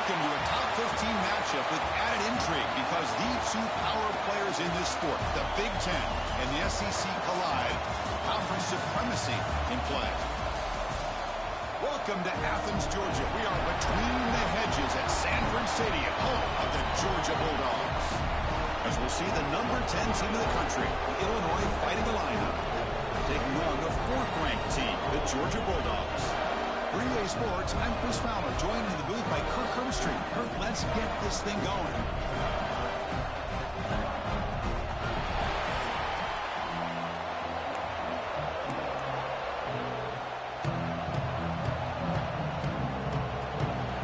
Welcome to a top 15 matchup with added intrigue because the two power players in this sport, the Big Ten and the SEC, collide. Conference supremacy in play. Welcome to Athens, Georgia. We are between the hedges at Sanford Stadium, home of the Georgia Bulldogs. As we'll see the number 10 team in the country, the Illinois Fighting Illini, taking on the fourth-ranked team, the Georgia Bulldogs. For EA Sports, I'm Chris Fowler, joined in the booth by Kirk Herbstreit. Kirk, let's get this thing going.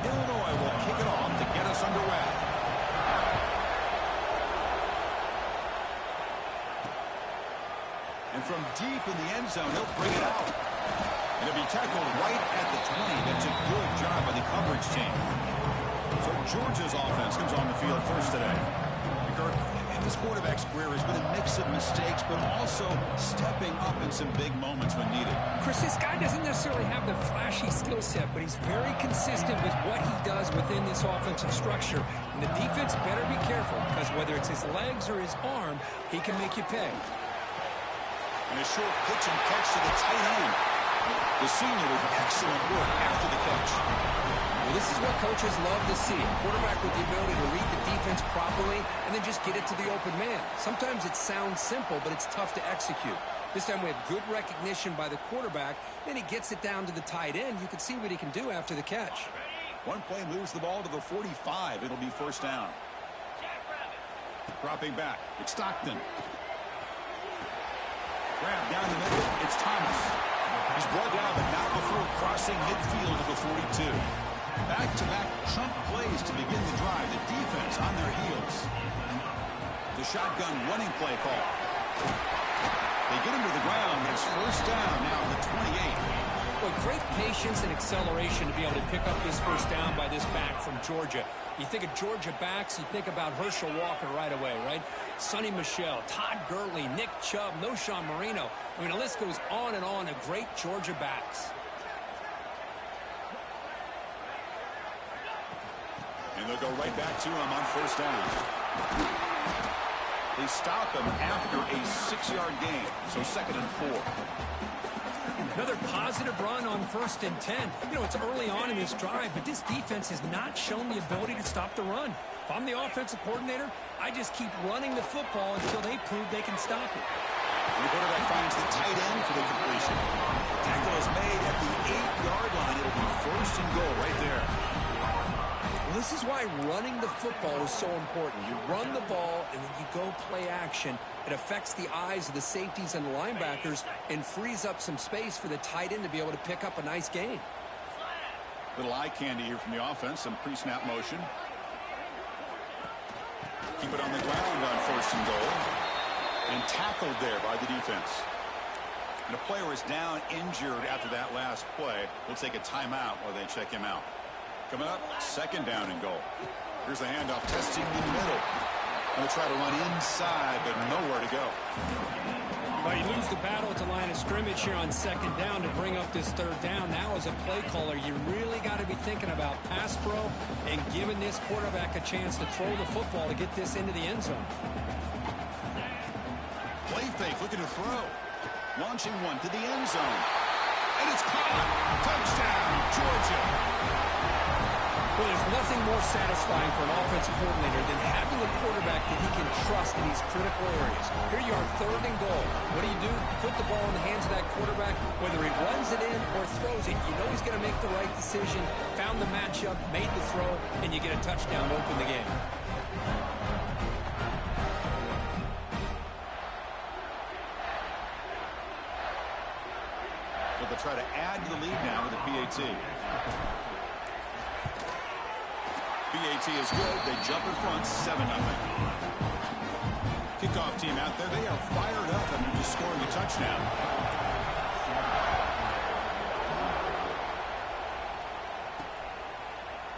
Illinois will kick it off to get us underway. And from deep in the end zone, he'll bring it out. And it'll be tackled right at the 20. That's a good job by the coverage team. So Georgia's offense comes on the field first today. Kirk, in this quarterback's career has been a mix of mistakes, but also stepping up in some big moments when needed. Chris, this guy doesn't necessarily have the flashy skill set, but he's very consistent with what he does within this offensive structure. And the defense better be careful, because whether it's his legs or his arm, he can make you pay. And a short pitch and catch to the tight end. The senior with excellent work after the catch. Well, this is what coaches love to see. A quarterback with the ability to read the defense properly and then just get it to the open man. Sometimes it sounds simple, but it's tough to execute. This time we have good recognition by the quarterback. Then he gets it down to the tight end. You can see what he can do after the catch. One play moves the ball to the 45. It'll be first down. Dropping back. It's Stockton. Grab down the middle. It's Thomas. He's brought down, but not before crossing midfield to the 42. Back-to-back chunk plays to begin the drive. The defense on their heels. The shotgun running play call. They get him to the ground. It's first down now at the 28. Well, great patience and acceleration to be able to pick up this first down by this back from Georgia. You think of Georgia backs, you think about Herschel Walker right away, right? Sonny Michel, Todd Gurley, Nick Chubb, Noshawn Marino. I mean, the list goes on and on of great Georgia backs. And they'll go right back to him on first down. They stop him after a 6-yard gain, so second and 4. Another positive run on 1st and 10. You know, it's early on in this drive, but this defense has not shown the ability to stop the run. If I'm the offensive coordinator, I just keep running the football until they prove they can stop it. And the quarterback finds the tight end for the completion. Tackle is made at the 8-yard line. It'll be first and goal right there. Well, this is why running the football is so important. You run the ball, and then you go play action. It affects the eyes of the safeties and the linebackers and frees up some space for the tight end to be able to pick up a nice gain. Little eye candy here from the offense. Some pre-snap motion. Keep it on the ground on first and goal. And tackled there by the defense. And a player is down injured after that last play. We'll take a timeout while they check him out. Coming up, second down and goal. Here's the handoff, testing the middle. Going to try to run inside, but nowhere to go. Well, you lose the battle at the line of scrimmage here on second down to bring up this third down. Now, as a play caller, you really got to be thinking about pass pro and giving this quarterback a chance to throw the football to get this into the end zone. Play fake, looking to throw. Launching one to the end zone. And it's caught. Touchdown, Georgia. Well, there's nothing more satisfying for an offensive coordinator than having a quarterback that he can trust in these critical areas. Here you are, third and goal. What do? Put the ball in the hands of that quarterback. Whether he runs it in or throws it, you know he's going to make the right decision. Found the matchup, made the throw, and you get a touchdown to open the game. So they'll try to add to the lead now with a PAT. PAT is good. They jump in front, 7-0. Kickoff team out there. They are fired up after just scoring a touchdown.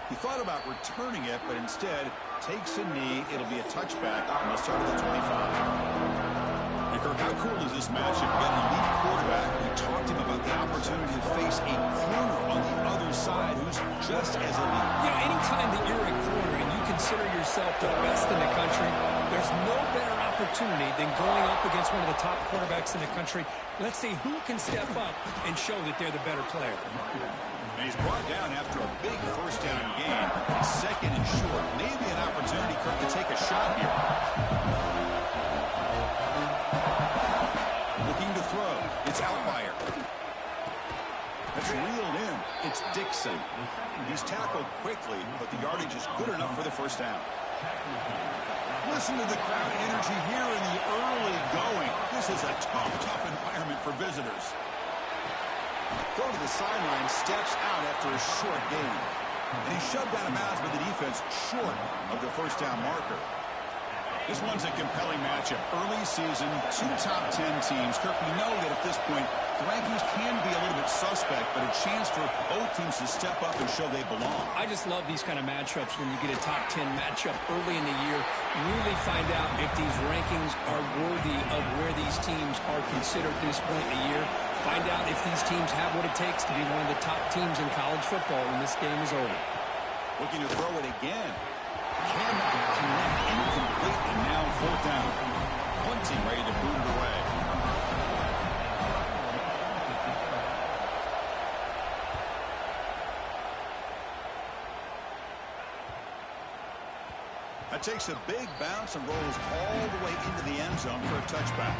He thought about returning it, but instead takes a knee. It'll be a touchback, and they'll start at the 25. Kirk, how cool is this matchup? You got an elite quarterback. We talked to him about the opportunity to face a corner on the other side who's just as elite. You know, anytime that you're a corner and you consider yourself the best in the country, there's no better opportunity than going up against one of the top quarterbacks in the country. Let's see who can step up and show that they're the better player. And he's brought down after a big first down game. Second and short. Maybe an opportunity, Kirk, to take a shot here. Looking to throw. It's Outlier. That's reeled in. It's Dixon. He's tackled quickly, but the yardage is good enough for the first down. Listen to the crowd energy here in the early going. This is a tough environment for visitors. Go to the sideline, steps out after a short gain. And he's shoved out of bounds by the defense short of the first down marker. This one's a compelling matchup. Early season, 2 top 10 teams. Kirk, we know that at this point, the rankings can be a little bit suspect, but a chance for both teams to step up and show they belong. I just love these kind of matchups when you get a top 10 matchup early in the year. Really find out if these rankings are worthy of where these teams are considered at this point in the year. Find out if these teams have what it takes to be one of the top teams in college football when this game is over. Looking to throw it again. Cannot connect, incomplete, and now 4th down. Punting, ready to boot it away. That takes a big bounce and rolls all the way into the end zone for a touchback.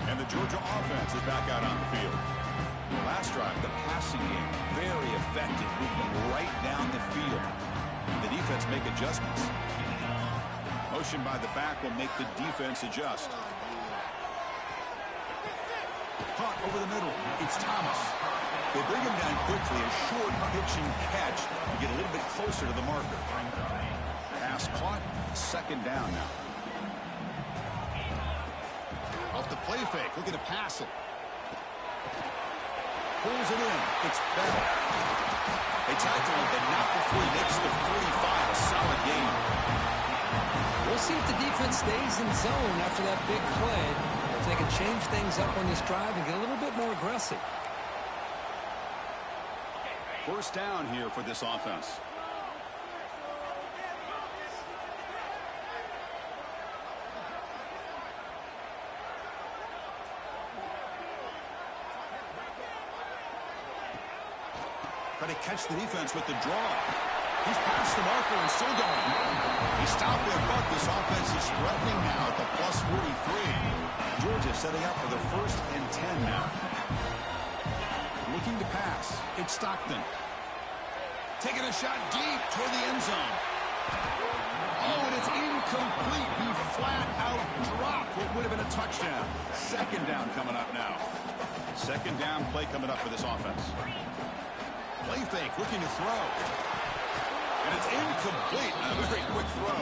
And the Georgia offense is back out on the field. Last drive, the passing game, very effective, moving right down the field. The defense make adjustments. Motion by the back will make the defense adjust. Caught over the middle. It's Thomas. They bring him down quickly. A short pitching catch to get a little bit closer to the marker. Pass caught. 2nd down now. Off the play fake. Looking to pass it. Pulls it in. It's Bell. They tackle him, but not before he makes the 45. A solid game. We'll see if the defense stays in zone after that big play. If they can change things up on this drive and get a little bit more aggressive. First down here for this offense. But he catch the defense with the draw. He's past the marker and still going. He stopped there, but this offense is threatening now at the plus 43. Georgia setting up for the 1st and 10 now. Looking to pass. It's Stockton. Taking a shot deep toward the end zone. Oh, and it's incomplete. He flat out dropped what would have been a touchdown. 2nd down coming up now. 2nd down play coming up for this offense. Play fake, looking to throw. And it's incomplete. A very quick throw.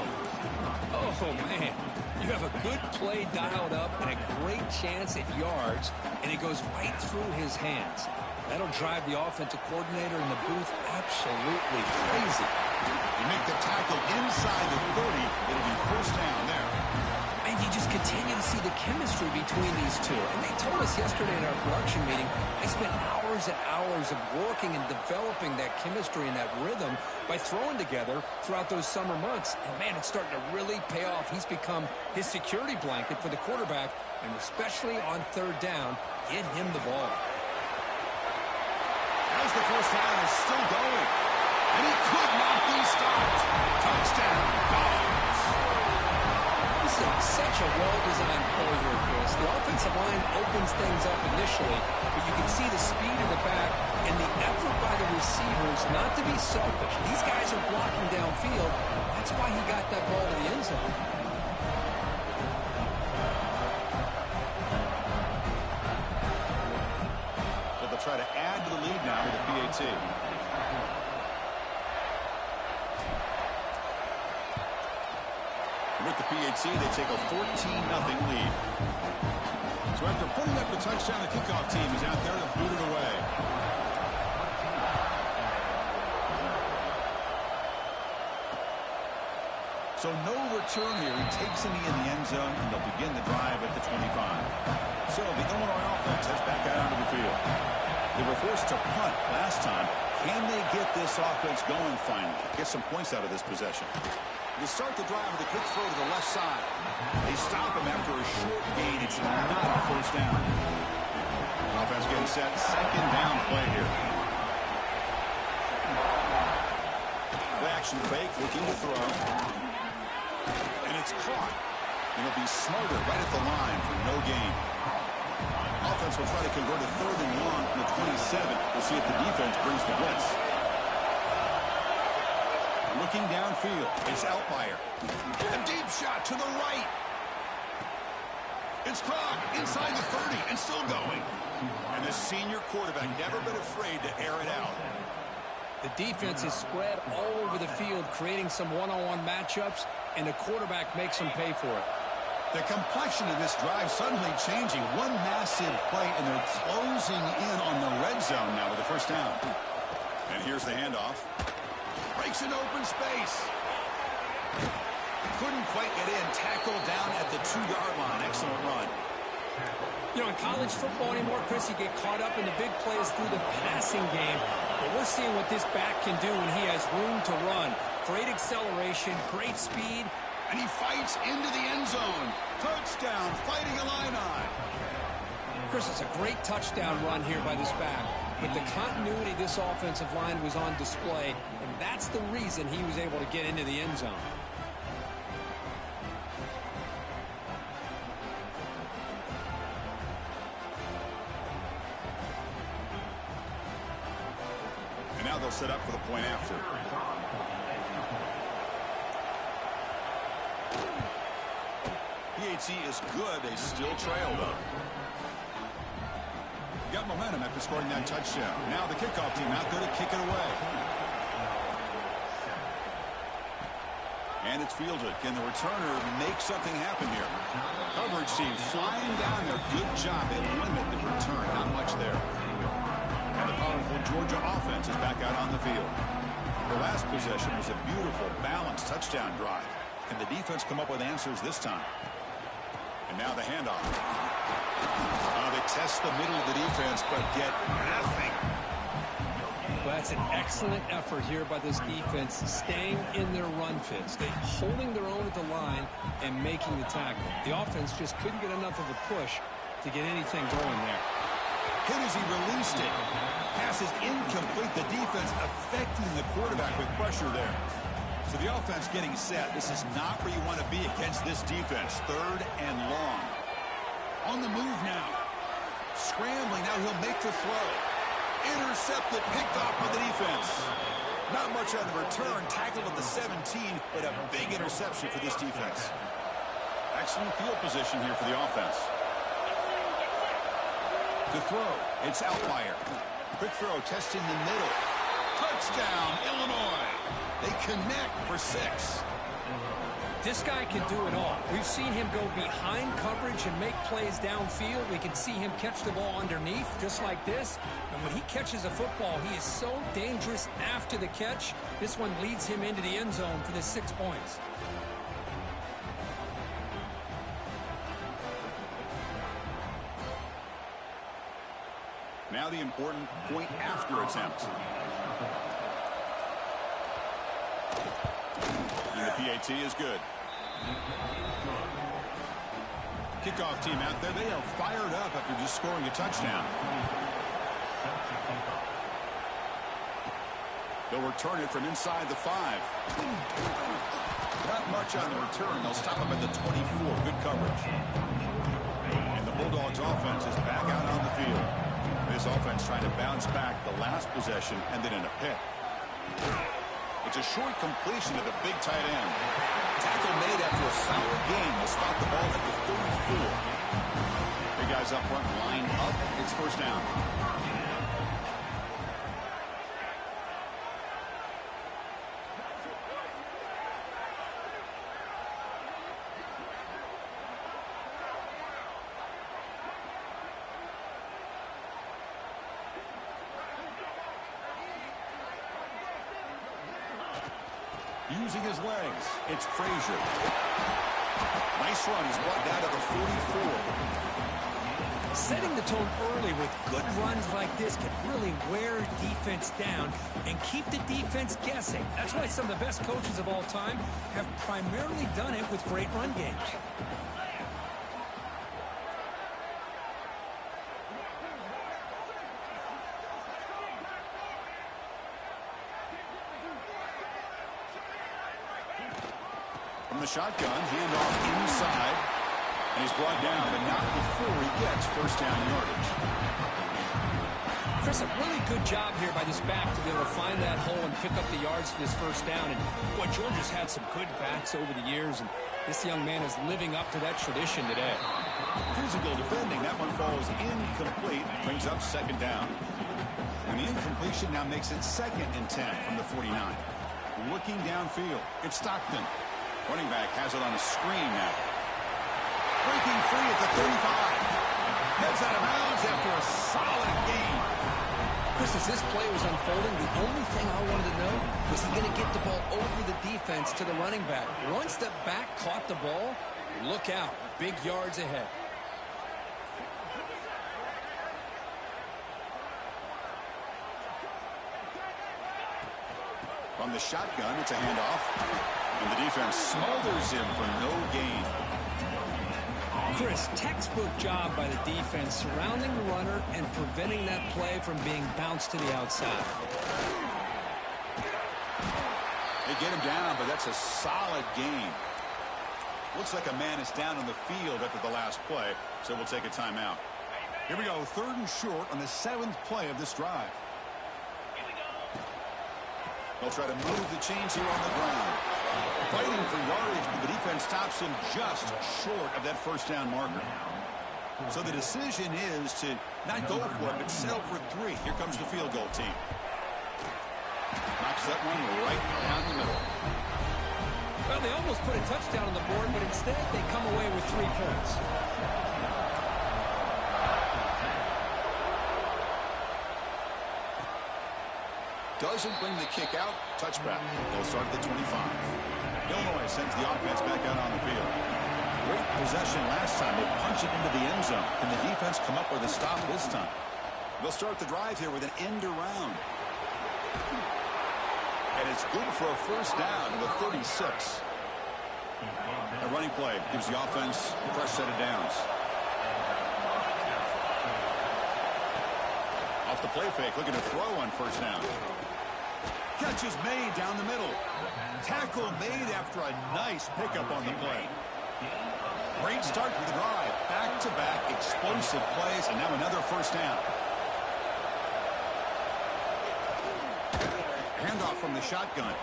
Oh, man. You have a good play dialed up and a great chance at yards, and it goes right through his hands. That'll drive the offensive coordinator in the booth absolutely crazy. You make the tackle inside the 30. It'll be 1st down there. And you just continue to see the chemistry between these two. And they told us yesterday in our production meeting, they spent hours and hours of working and developing that chemistry and that rhythm by throwing together throughout those summer months. And, man, it's starting to really pay off. He's become his security blanket for the quarterback, and especially on 3rd down, get him the ball. As the first down is still going. And he could not be stopped. Touchdown, Dogs. This is such a well-designed play here, Chris. The offensive line opens things up initially, but you can see the speed of the back and the effort by the receivers not to be selfish. These guys are blocking downfield. That's why he got that ball to the end zone. So they'll try to add to the lead now with a PAT. With the PAT, they take a 14-0 lead. So after putting up the touchdown, the kickoff team is out there to boot it away. So no return here. He takes a knee in the end zone, and they'll begin the drive at the 25. So the Illinois offense heads back out onto the field. They were forced to punt last time. Can they get this offense going finally? Get some points out of this possession. They start the drive with a quick throw to the left side. They stop him after a short gain. It's not a first down. Offense getting set. Second down play here. The action fake, looking to throw. And it's caught. It'll be smarter right at the line for no gain. Offense will try to convert a third and long from the 27. We'll see if the defense brings the blitz. Looking downfield, it's Outlier. A deep shot to the right. It's caught inside the 30 and still going. And the senior quarterback never been afraid to air it out. The defense is spread all over the field, creating some one-on-one matchups, and the quarterback makes them pay for it. The complexion of this drive suddenly changing. One massive play, and they're closing in on the red zone now with the first down. And here's the handoff. Breaks an open space. Couldn't quite get in. Tackled down at the 2-yard line. Excellent run. You know, in college football anymore, Chris, you get caught up in the big plays through the passing game. But we're seeing what this back can do when he has room to run. Great acceleration, great speed. And he fights into the end zone. Touchdown, Fighting Illini. Chris, it's a great touchdown run here by this back. But the continuity of this offensive line was on display, and that's the reason he was able to get into the end zone. And now they'll set up for the point after. PAT is good. They still trail, though. Got momentum after scoring that touchdown. Now the kickoff team out there to kick it away. And it's fielded. Can the returner make something happen here? Coverage team flying down there. Good job. They limit the return. Not much there. And the powerful Georgia offense is back out on the field. The last possession was a beautiful, balanced touchdown drive. Can the defense come up with answers this time? And now the handoff. They test the middle of the defense, but get nothing. Well, that's an excellent effort here by this defense, staying in their run fits. They're holding their own at the line and making the tackle. The offense just couldn't get enough of a push to get anything going there. Hit as he released it. Pass is incomplete. The defense affecting the quarterback with pressure there. So the offense getting set. This is not where you want to be against this defense. Third and long. On the move now. Scrambling. Now he'll make the throw. Intercepted. Picked off by the defense. Not much on the return. Tackled at the 17, but a big interception for this defense. Excellent field position here for the offense. To throw. It's Outlier. Quick throw. Testing the middle. Touchdown, Illinois. They connect for 6. This guy can do it all. We've seen him go behind coverage and make plays downfield. We can see him catch the ball underneath, just like this. And when he catches a football, he is so dangerous after the catch. This one leads him into the end zone for the 6 points. Now the important point after attempt. And the PAT is good. Kickoff team out there, they are fired up after just scoring a touchdown. They'll return it from inside the 5. Not much on the return. They'll stop him at the 24. Good coverage. And the Bulldogs offense is back out on the field. This offense trying to bounce back. The last possession ended in a pick. It's a short completion to the big tight end. Tackle made after a solid gain. They'll stop the ball at the 34. Big guys up front line up. It's first down. using his legs. It's Frazier. Nice run. He's brought down to the 44. Setting the tone early with good runs like this can really wear defense down and keep the defense guessing. That's why some of the best coaches of all time have primarily done it with great run games. From the shotgun, handoff inside. And he's brought down, but not before he gets first down yardage. Chris, a really good job here by this back to be able to find that hole and pick up the yards for this first down. And boy, Georgia's had some good backs over the years, and this young man is living up to that tradition today. Physical defending. That one falls incomplete. Brings up second down. And the incompletion now makes it 2nd and 10 from the 49. Looking downfield. It's Stockton. Running back has it on a screen now. Breaking free at the 35. Heads out of bounds after a solid gain. Chris, as this play was unfolding, the only thing I wanted to know was he going to get the ball over the defense to the running back. Once the back caught the ball, look out. Big yards ahead. From the shotgun, it's a handoff. And the defense smothers him for no gain. Chris, textbook job by the defense surrounding the runner and preventing that play from being bounced to the outside. They get him down, but that's a solid gain. Looks like a man is down on the field after the last play, so we'll take a timeout. Here we go, 3rd and short on the 7th play of this drive. They'll try to move the chains here on the ground. Fighting for yardage, but the defense stops him just short of that first down marker. So the decision is to not go for it, but settle for 3. Here comes the field goal team. Knocks that one right down the middle. Well, they almost put a touchdown on the board, but instead they come away with 3 points. Doesn't bring the kick out. Touchback. They'll start at the 25. Illinois sends the offense back out on the field. Great possession last time. They punch it into the end zone. Can the defense come up with a stop this time? They'll start the drive here with an end around. And it's good for a first down to the 36. A running play gives the offense a fresh set of downs. Off the play fake, looking to throw on first down. Catch is made down the middle. Tackle made after a nice pickup on the play. Great start to the drive. Back-to-back explosive plays, and now another first down. Handoff from the shotgun.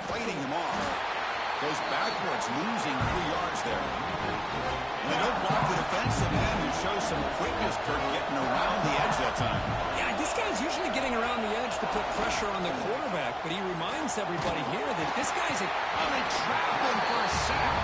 Fighting him off. Goes backwards, losing 3 yards there. And they don't block the defensive end who shows some quickness, Kirk, getting around the edge that time. Yeah, this guy's usually getting around the edge to put pressure on the quarterback, but he reminds everybody here that this guy's a... Oh, they trap him for a sack.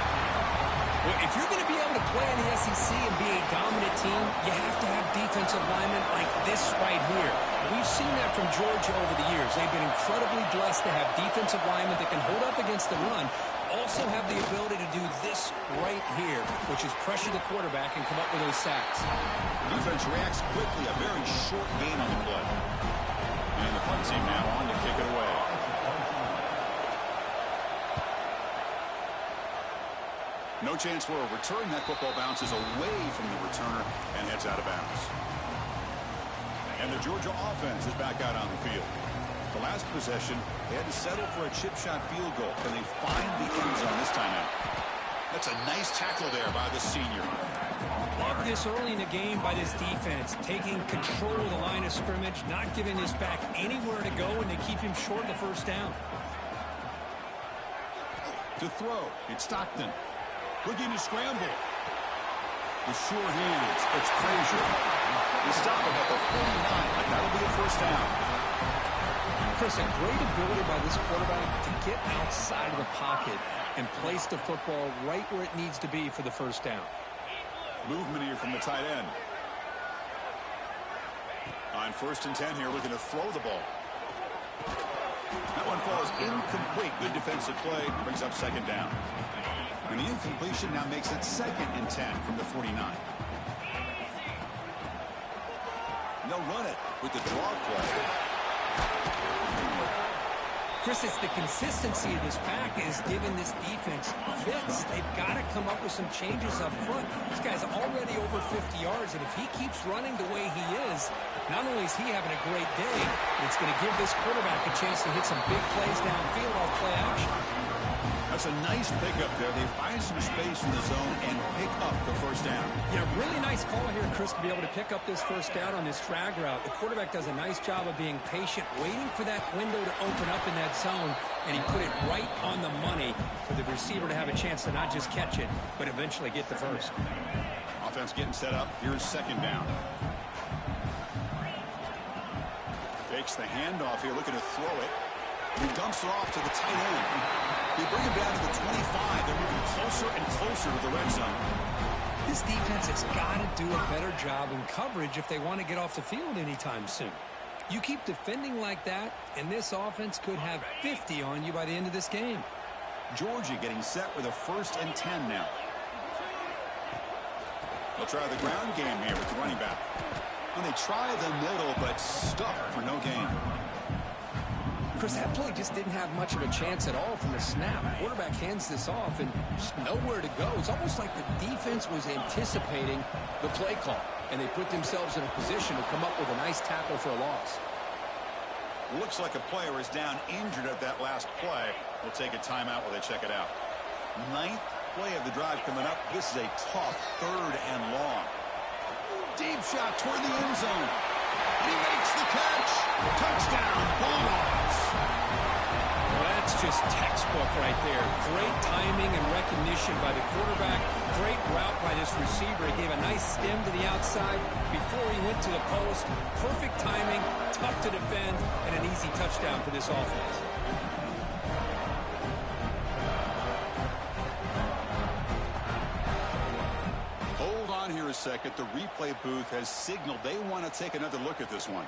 Well, if you're going to be able to play in the SEC and be a dominant team, you have to have defensive linemen like this right here. We've seen that from Georgia over the years. They've been incredibly blessed to have defensive linemen that can hold up against the run, also have the ability to do this right here, which is pressure the quarterback and come up with those sacks. Defense reacts quickly, a very short gain on the play. And the punt team now on to kick it away. No chance for a return. That football bounces away from the returner and heads out of bounds. And the Georgia offense is back out on the field. The last possession, they had to settle for a chip shot field goal. Can they find the end zone this time out? That's a nice tackle there by the senior. Love this early in the game by this defense, taking control of the line of scrimmage, not giving this back anywhere to go, and they keep him short of the first down. To throw, it's Stockton. Looking to scramble. With sure hands, it's Frazier. They stop him at the 49, but that'll be a first down. Chris, a great ability by this quarterback to get outside of the pocket and place the football right where it needs to be for the first down. Movement here from the tight end. On 1st and 10 here, looking to throw the ball. That one falls incomplete. Good defensive play. Brings up second down. And the incompletion now makes it 2nd and 10 from the 49. They'll run it with the draw play. Chris, it's the consistency of this pack is giving this defense fits. They've got to come up with some changes up front. This guy's already over 50 yards, and if he keeps running the way he is, not only is he having a great day, it's going to give this quarterback a chance to hit some big plays downfield off play action. That's a nice pickup there. They find some space in the zone and pick up the first down. Yeah, really nice call here, Chris, to be able to pick up this first down on this drag route. The quarterback does a nice job of being patient, waiting for that window to open up in that zone, and he put it right on the money for the receiver to have a chance to not just catch it, but eventually get the first. Offense getting set up. Here's second down. Fakes the handoff here, looking to throw it. He dumps it off to the tight end. They bring him down to the 25. They're moving closer and closer to the red zone. This defense has got to do a better job in coverage if they want to get off the field anytime soon. You keep defending like that, and this offense could have 50 on you by the end of this game. Georgia getting set with a 1st and 10 now. They'll try the ground game here with the running back. And they try the middle, but stuck for no gain. Chris, that play just didn't have much of a chance at all from the snap. The quarterback hands this off and just nowhere to go. It's almost like the defense was anticipating the play call, and they put themselves in a position to come up with a nice tackle for a loss. Looks like a player is down injured at that last play. We'll take a timeout while they check it out. 9th play of the drive coming up. This is a tough 3rd and long. Deep shot toward the end zone. He makes the catch. Touchdown, Bulldogs. Well, that's just textbook right there. Great timing and recognition by the quarterback. Great route by this receiver. He gave a nice stem to the outside before he went to the post. Perfect timing, tough to defend, and an easy touchdown for this offense. Hold on here a second. The replay booth has signaled they want to take another look at this one.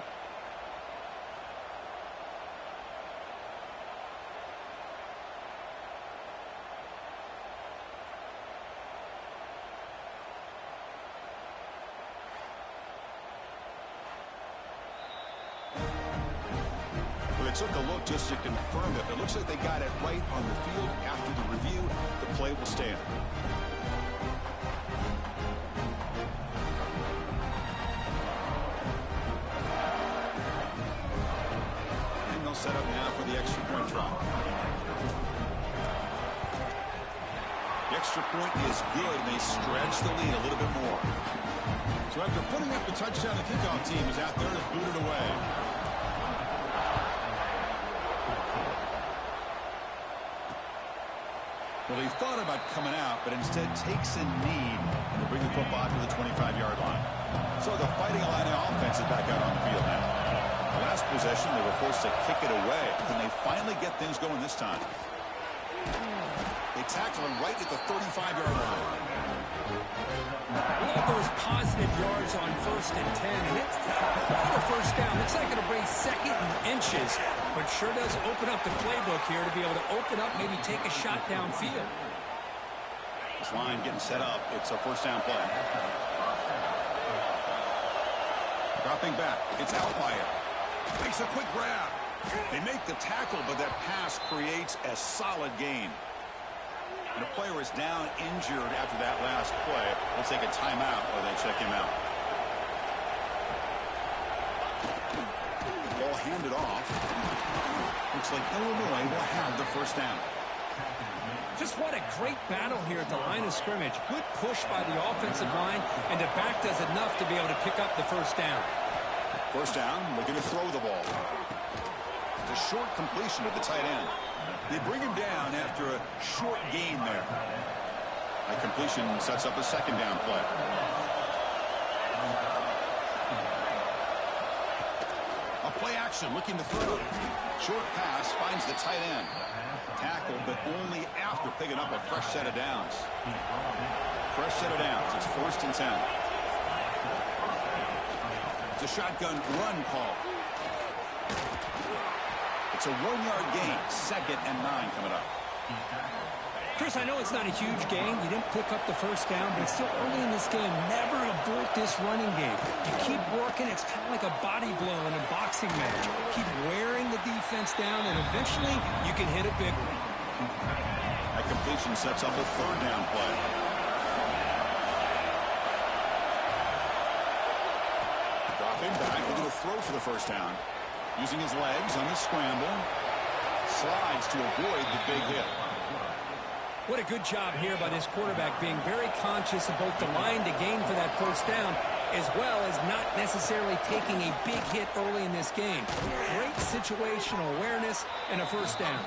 Took a look just to confirm it. It looks like they got it right on the field. After the review, the play will stand. And they'll set up now for the extra point try. The extra point is good, and they stretch the lead a little bit more. So after putting up the touchdown, the kickoff team is out there to boot it away. Well, he thought about coming out, but instead takes a knee to bring the football to the 25-yard line. So the Fighting Illini offense is back out on the field now. Last possession, they were forced to kick it away, and they finally get things going this time. They tackle him right at the 35-yard line. All those positive yards on 1st and 10, and it's quite a first down. Looks like it'll bring 2nd and inches, but sure does open up the playbook here to be able to open up, maybe take a shot downfield. This line getting set up. It's a 1st down play. Dropping back. It's Outlier. Makes a quick grab. They make the tackle, but that pass creates a solid gain. And the player is down injured after that last play. We'll take a timeout while they check him out. Ball handed off. Looks like Illinois will have the 1st down. Just what a great battle here at the line of scrimmage. Good push by the offensive line, and the back does enough to be able to pick up the 1st down. 1st down, looking to throw the ball. It's a short completion to the tight end. They bring him down after a short gain there. That completion sets up a 2nd down play. A play action looking to throw. Short pass finds the tight end. Tackle, but only after picking up a fresh set of downs. Fresh set of downs. It's 1st and 10. It's a shotgun run call. It's It's a 1-yard gain. 2nd and 9 coming up. Chris, I know it's not a huge gain. You didn't pick up the first down, but it's still early in this game. Never abort this running game. You keep working. It's kind of like a body blow in a boxing match. Keep wearing the defense down, and eventually you can hit a big one. That completion sets up a 3rd down play. Dropping back, looking to throw for the first down. Using his legs on the scramble. Slides to avoid the big hit. What a good job here by this quarterback, being very conscious of both the line to gain for that first down, as well as not necessarily taking a big hit early in this game. Great situational awareness and a first down.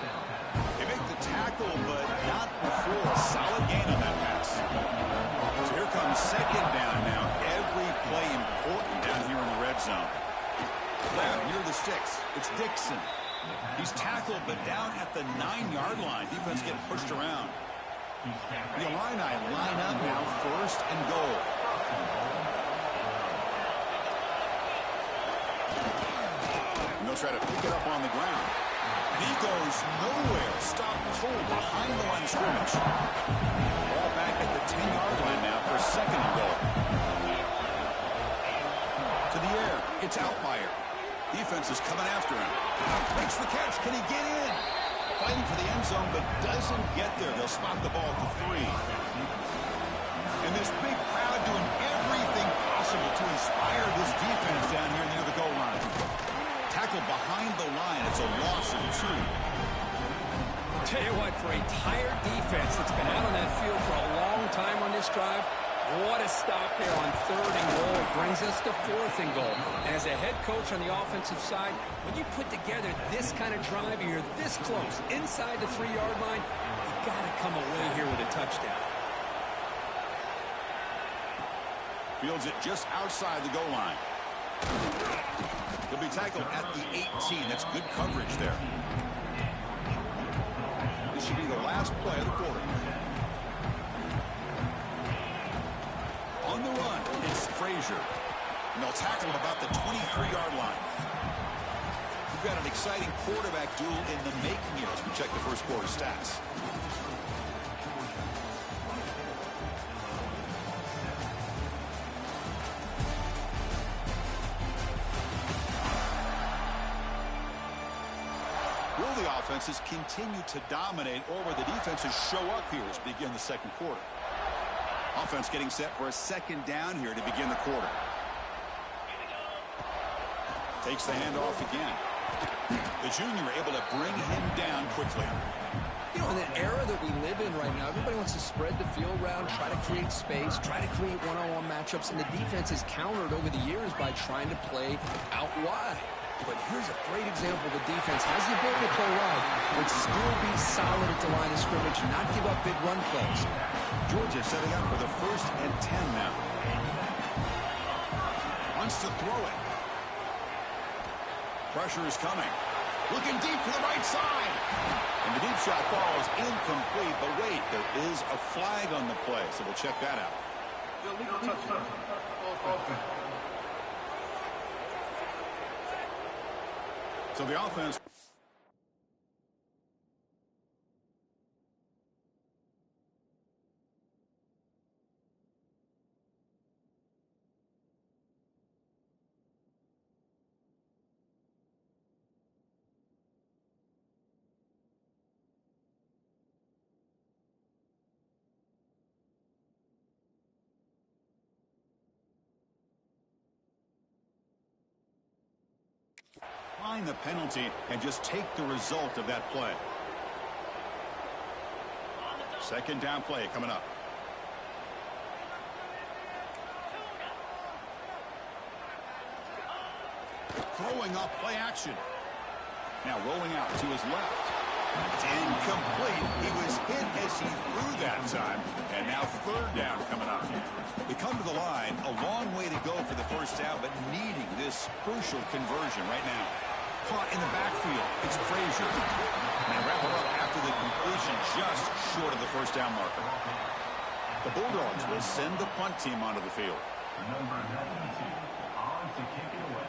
They make the tackle, but not before a solid gain on that pass. So here comes 2nd down now. Every play important down here in the red zone. Left near the sticks. It's Dixon. He's tackled, but down at the 9-yard line. Defense getting pushed around. The Illini line up now, 1st and goal. And they'll try to pick it up on the ground. And he goes nowhere. Stop cold behind the line of scrimmage. Ball back at the 10-yard line now for 2nd and goal. To the air. It's Outlier. Defense is coming after him. Makes the catch. Can he get in? Fighting for the end zone, but doesn't get there. They'll spot the ball at the 3. And this big crowd doing everything possible to inspire this defense down here near the goal line. Tackle behind the line. It's a loss of 2. Tell you what, for a tired defense that's been out on that field for a long time on this drive, what a stop there on 3rd and goal. It brings us to 4th and goal. And as a head coach on the offensive side, when you put together this kind of drive, you're this close, inside the 3-yard line, you got to come away here with a touchdown. Fields it just outside the goal line. He'll be tackled at the 18. That's good coverage there. This should be the last play of the quarter. On the run, it's Frazier. And they'll tackle him about the 23-yard line. We've got an exciting quarterback duel in the making here as we check the first quarter stats. Will the offenses continue to dominate, or will the defenses show up here as we begin the 2nd quarter? Offense getting set for a 2nd down here to begin the quarter. Takes the handoff again. The junior able to bring him down quickly. You know, in the era that we live in right now, everybody wants to spread the field around, try to create space, try to create one-on-one matchups, and the defense is countered over the years by trying to play out wide. But here's a great example. The defense has the ability to play wide, but still be solid at the line of scrimmage, not give up big run plays. Georgia setting up for the 1st and 10 now. Wants to throw it. Pressure is coming. Looking deep to the right side. And the deep shot falls incomplete. But wait, there is a flag on the play, so we'll check that out. So the offense... the penalty and just take the result of that play. 2nd down play coming up. Throwing off play action. Now rolling out to his left. It's incomplete. He was hit as he threw that time. And now 3rd down coming up. They come to the line, a long way to go for the first down, but needing this crucial conversion right now. Caught in the backfield. It's Frazier. And they wrap it up after the completion just short of the first down marker. The Bulldogs will send the punt team onto the field. Number 92 on to kick it away.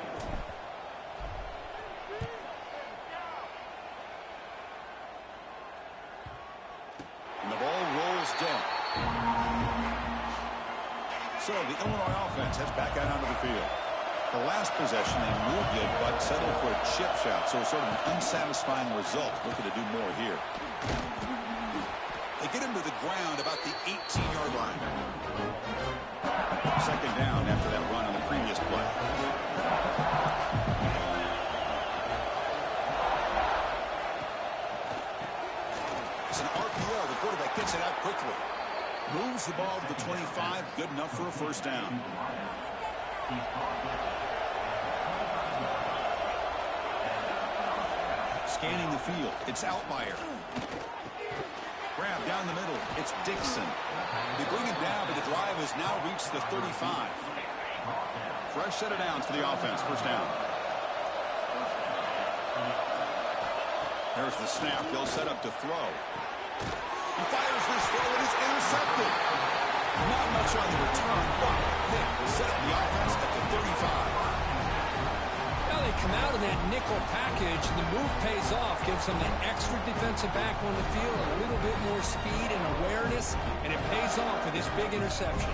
And the ball rolls dead. So the Illinois offense heads back out onto the field. The last possession, they moved it, but settled for a chip shot. So sort of an unsatisfying result. Looking to do more here. They get him to the ground about the 18-yard line. Second down after that run on the previous play. It's an RPO. The quarterback gets it out quickly. Moves the ball to the 25. Good enough for a first down. Scanning the field. It's Outlier. Grab down the middle. It's Dixon. They bring him down, but the drive has now reached the 35. Fresh set of downs for the offense. First down. There's the snap. They'll set up to throw. He fires this throw, and it's intercepted. Not much on the return, but they set up the offense at the 35. Now they come out in that nickel package, and the move pays off. Gives them that extra defensive back on the field, a little bit more speed and awareness, and it pays off for this big interception.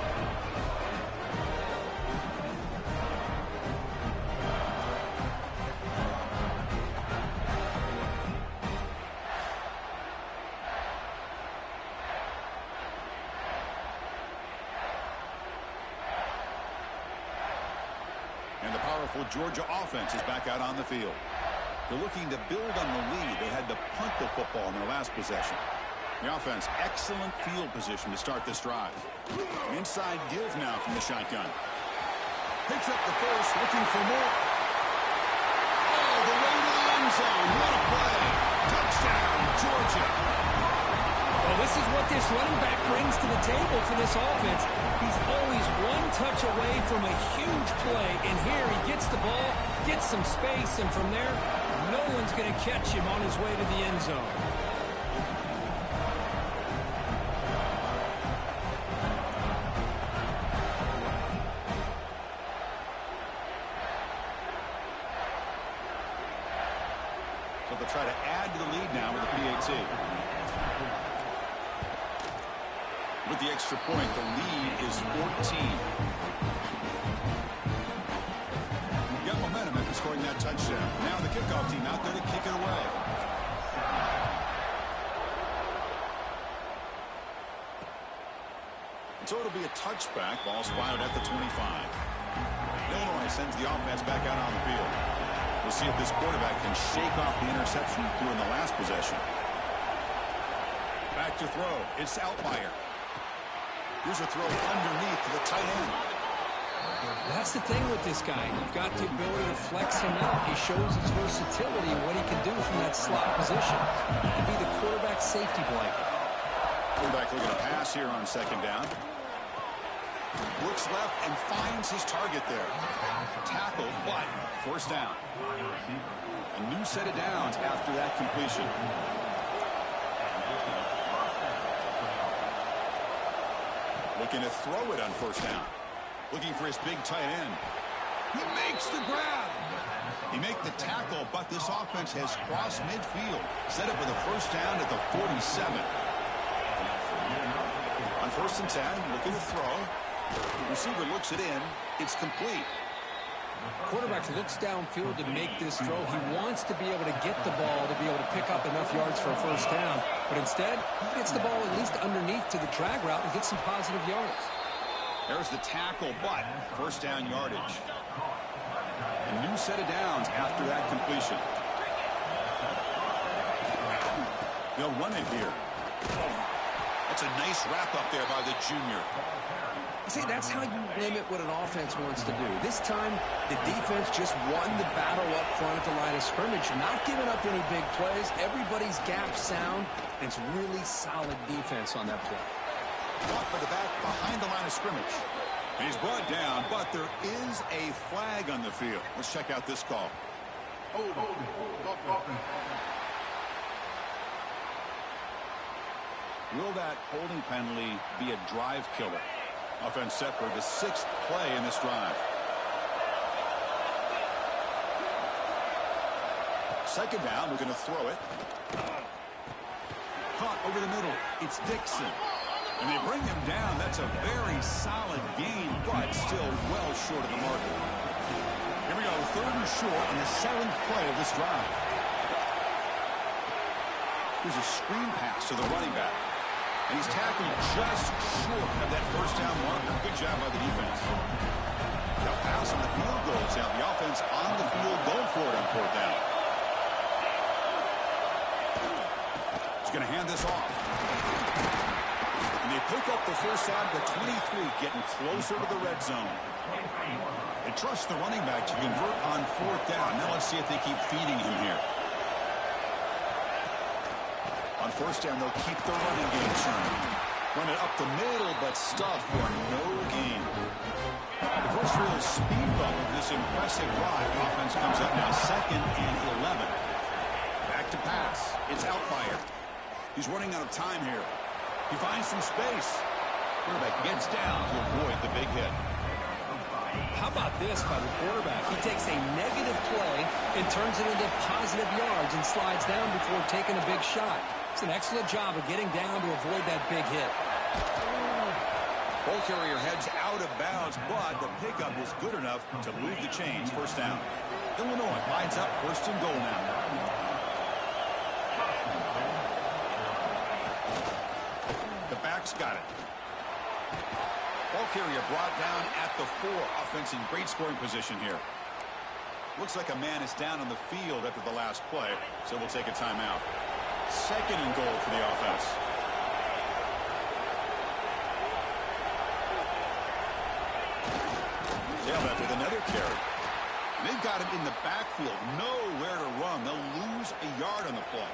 Georgia offense is back out on the field. They're looking to build on the lead. They had to punt the football in their last possession. The offense, excellent field position to start this drive. Inside give now from the shotgun. Picks up the first, looking for more. Oh, the way to the end zone. What a play. Touchdown, Georgia. Well, this is what this running back brings to the table for this offense. He's always one touch away from a huge play, and here he gets the ball, gets some space, and from there, no one's going to catch him on his way to the end zone. So they'll try to add to the lead now with a PAT. With the extra point, the lead is 14. You got momentum after scoring that touchdown. Now the kickoff team out there to kick it away. So it'll be a touchback. Ball spotted at the 25. Illinois sends the offense back out on the field. We'll see if this quarterback can shake off the interception he threw in the last possession. Back to throw. It's Outlier. Here's a throw underneath to the tight end. That's the thing with this guy. You've got the ability to flex him out. He shows his versatility and what he can do from that slot position. He can be the quarterback safety blanket. Quarterback looking to pass here on second down. Looks left and finds his target there. Tackle, but first down. A new set of downs after that completion. Looking to throw it on first down. Looking for his big tight end. He makes the grab. He makes the tackle, but this offense has crossed midfield. Set up with a first down at the 47. On first and 10, looking to throw. The receiver looks it in. It's complete. Quarterback looks downfield to make this throw. He wants to be able to get the ball to be able to pick up enough yards for a first down. But instead, he gets the ball at least underneath to the drag route and gets some positive yards. There's the tackle, but first down yardage. A new set of downs after that completion. They'll run it here. That's a nice wrap up there by the junior. See, that's how you limit what an offense wants to do. This time, the defense just won the battle up front at the line of scrimmage, not giving up any big plays. Everybody's gap sound, and it's really solid defense on that play. Caught by the back behind the line of scrimmage. And he's brought down, but there is a flag on the field. Let's check out this call. Will that holding penalty be a drive killer? Offense set for the 6th play in this drive. Second down, we're going to throw it. Caught over the middle. It's Dixon. And they bring him down. That's a very solid gain, but still well short of the marker. Here we go, 3rd and short on the 7th play of this drive. Here's a screen pass to the running back. And he's tackled just short of that first down marker. Good job by the defense. Now pass on the field goals. Now the offense on the field going for it on 4th down. He's going to hand this off. And they pick up the first down to 23, getting closer to the red zone. They trust the running back to convert on 4th down. Now let's see if they keep feeding him here. On 1st down, they'll keep the running game turning. Run it up the middle, but stuff for no gain. The first real speed bump of this impressive drive. The offense comes up now 2nd and 11. Back to pass. It's Outlier. He's running out of time here. He finds some space. Quarterback gets down to avoid the big hit. How about this by the quarterback? He takes a negative play and turns it into positive yards and slides down before taking a big shot. It's an excellent job of getting down to avoid that big hit. Ball carrier heads out of bounds, but the pickup is good enough to move the chains. 1st down. Illinois lines up 1st and goal now. The back's got it. Ball carrier brought down at the 4. Offense in great scoring position here. Looks like a man is down on the field after the last play, so we'll take a timeout. 2nd and goal for the offense. Tail left with another carry. They've got him in the backfield. Nowhere to run. They'll lose a yard on the play.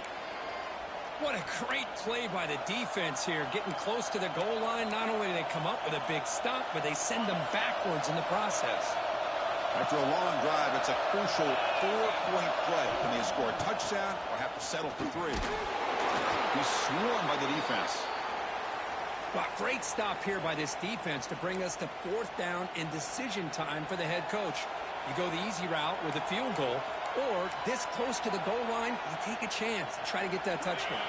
What a great play by the defense here. Getting close to the goal line, not only do they come up with a big stop, but they send them backwards in the process. After a long drive, it's a crucial 4-point play. Can they score a touchdown or have to settle for 3? He's swarmed by the defense. Well, great stop here by this defense to bring us to 4th down and decision time for the head coach. You go the easy route with a field goal, or this close to the goal line, you take a chance to try to get that touchdown.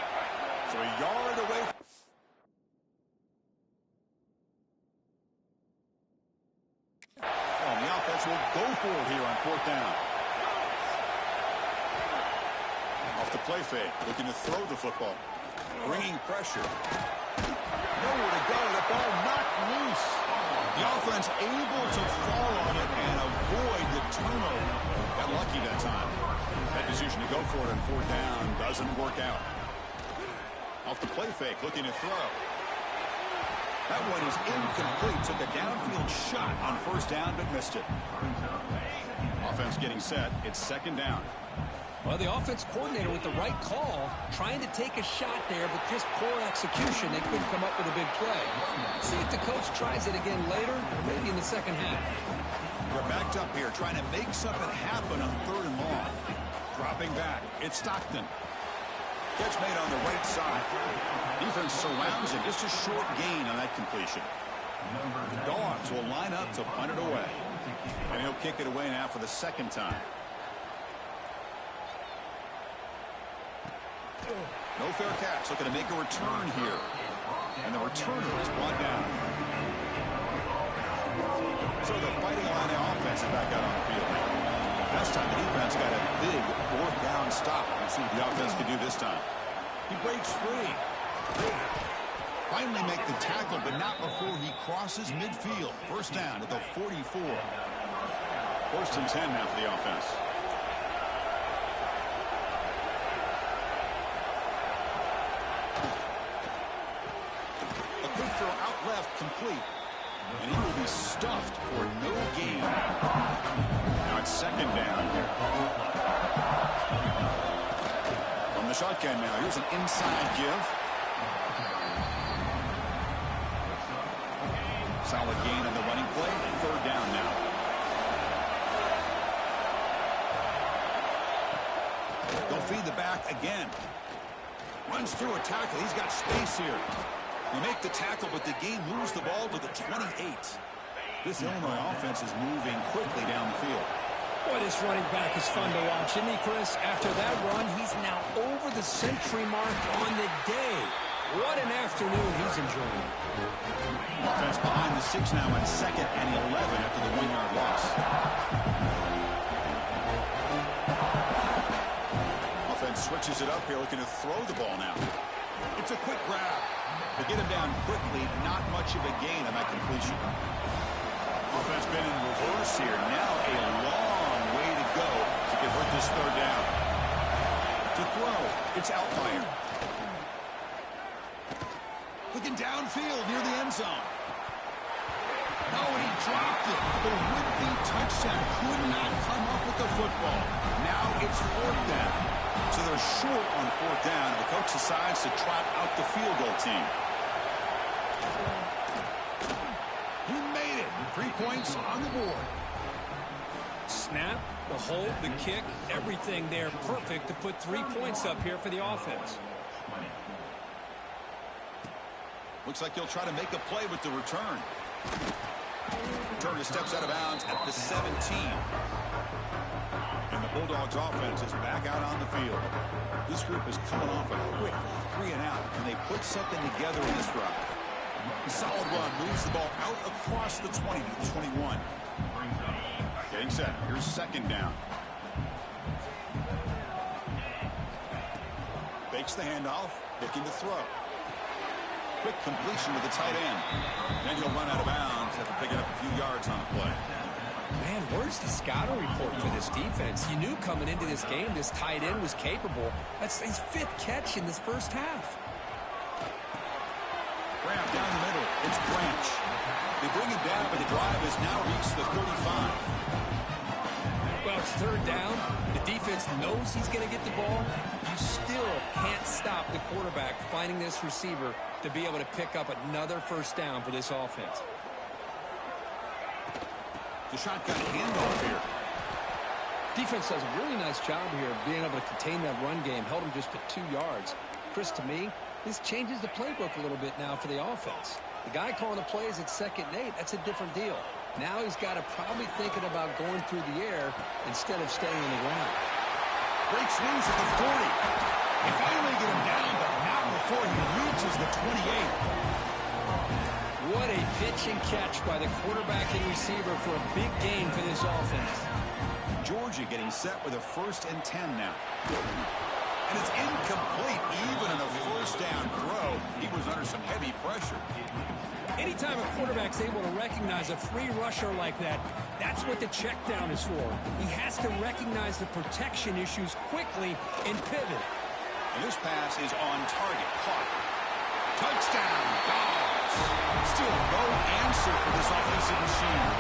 So a yard away. Oh, the offense will go for it here on 4th down. Off the play fake, looking to throw the football. Bringing pressure. Nowhere to go. The ball knocked loose. The offense able to fall on it and avoid the turnover. Got lucky that time. That decision to go for it on 4th down doesn't work out. Off the play fake, looking to throw. That one is incomplete. Took a downfield shot on 1st down, but missed it. Offense getting set. It's 2nd down. Well, the offense coordinator with the right call, trying to take a shot there, but just poor execution. They couldn't come up with a big play. See if the coach tries it again later, or maybe in the 2nd half. They're backed up here, trying to make something happen on 3rd and long. Dropping back. It's Stockton. Catch made on the right side. Defense surrounds him. Just a short gain on that completion. The Dogs will line up to punt it away. And he'll kick it away now for the 2nd time. No fair catch. Looking to make a return here. And the returner is brought down. So the fighting line of offense is back out on the field. Last time the defense got a big 4th down stop. Let's see what the offense can do this time. He breaks free. Finally make the tackle, but not before he crosses midfield. 1st down at the 44. 1st and 10 now for the offense. Out left, complete. And he will be stuffed for no gain. Now it's 2nd down here. From the shotgun now, here's an inside give. Solid gain on the running play. 3rd down now. They'll feed the back again. Runs through a tackle. He's got space here. You make the tackle, but the game moves the ball to the 28. This Illinois offense is moving quickly down the field. Boy, this running back is fun to watch, isn't he, Chris? After that run, he's now over the century mark on the day. What an afternoon he's enjoying. Offense behind the 6 now on 2nd and 11 after the 1-yard loss. Offense switches it up here, looking to throw the ball now. It's a quick grab. To get him down quickly, not much of a gain on that completion. Offense been in reverse here. Now a long way to go to convert this 3rd down. To throw, it's Altmaier. Looking downfield near the end zone. Oh, and he dropped it. The would-be touchdown could not come up with the football. Now it's 4th down. So they're short on 4th down. The coach decides to trot out the field goal team. He made it. 3 points on the board. Snap, the hold, the kick, everything there perfect to put 3 points up here for the offense. Looks like he'll try to make a play with the return. Turner steps out of bounds at the 17. And the Bulldogs offense is back out on the field. This group is coming off a quick 3 and out, and they put something together in this drive. A solid run moves the ball out across the 20 to the 21. Getting set. Here's 2nd down. Fakes the handoff, looking to throw. Quick completion to the tight end. Then he'll run out of bounds after picking up a few yards on the play. Man, where's the scouting report for this defense? You knew coming into this game this tight end was capable. That's his 5th catch in this first half. Grab down the middle. It's Branch. They bring it down, but the drive has now reached the 35. Well, it's 3rd down. The defense knows he's going to get the ball. You still can't stop the quarterback finding this receiver to be able to pick up another 1st down for this offense. The shotgun handoff here. Defense does a really nice job here of being able to contain that run game. Held him just at 2 yards. Chris, to me, this changes the playbook a little bit now for the offense. The guy calling the plays at 2nd and 8, that's a different deal. Now he's got to probably thinking about going through the air instead of staying on the ground. Breaks loose at the 40. They finally get him down, but not before he reaches the 28. What a pitch and catch by the quarterback and receiver for a big gain for this offense. Georgia getting set with a 1st and 10 now. And it's incomplete. Even in a 1st down throw, he was under some heavy pressure. Anytime a quarterback's able to recognize a free rusher like that, that's what the check down is for. He has to recognize the protection issues quickly and pivot. And this pass is on target. Caught. Touchdown, Dogs. Still no answer for this offensive machine.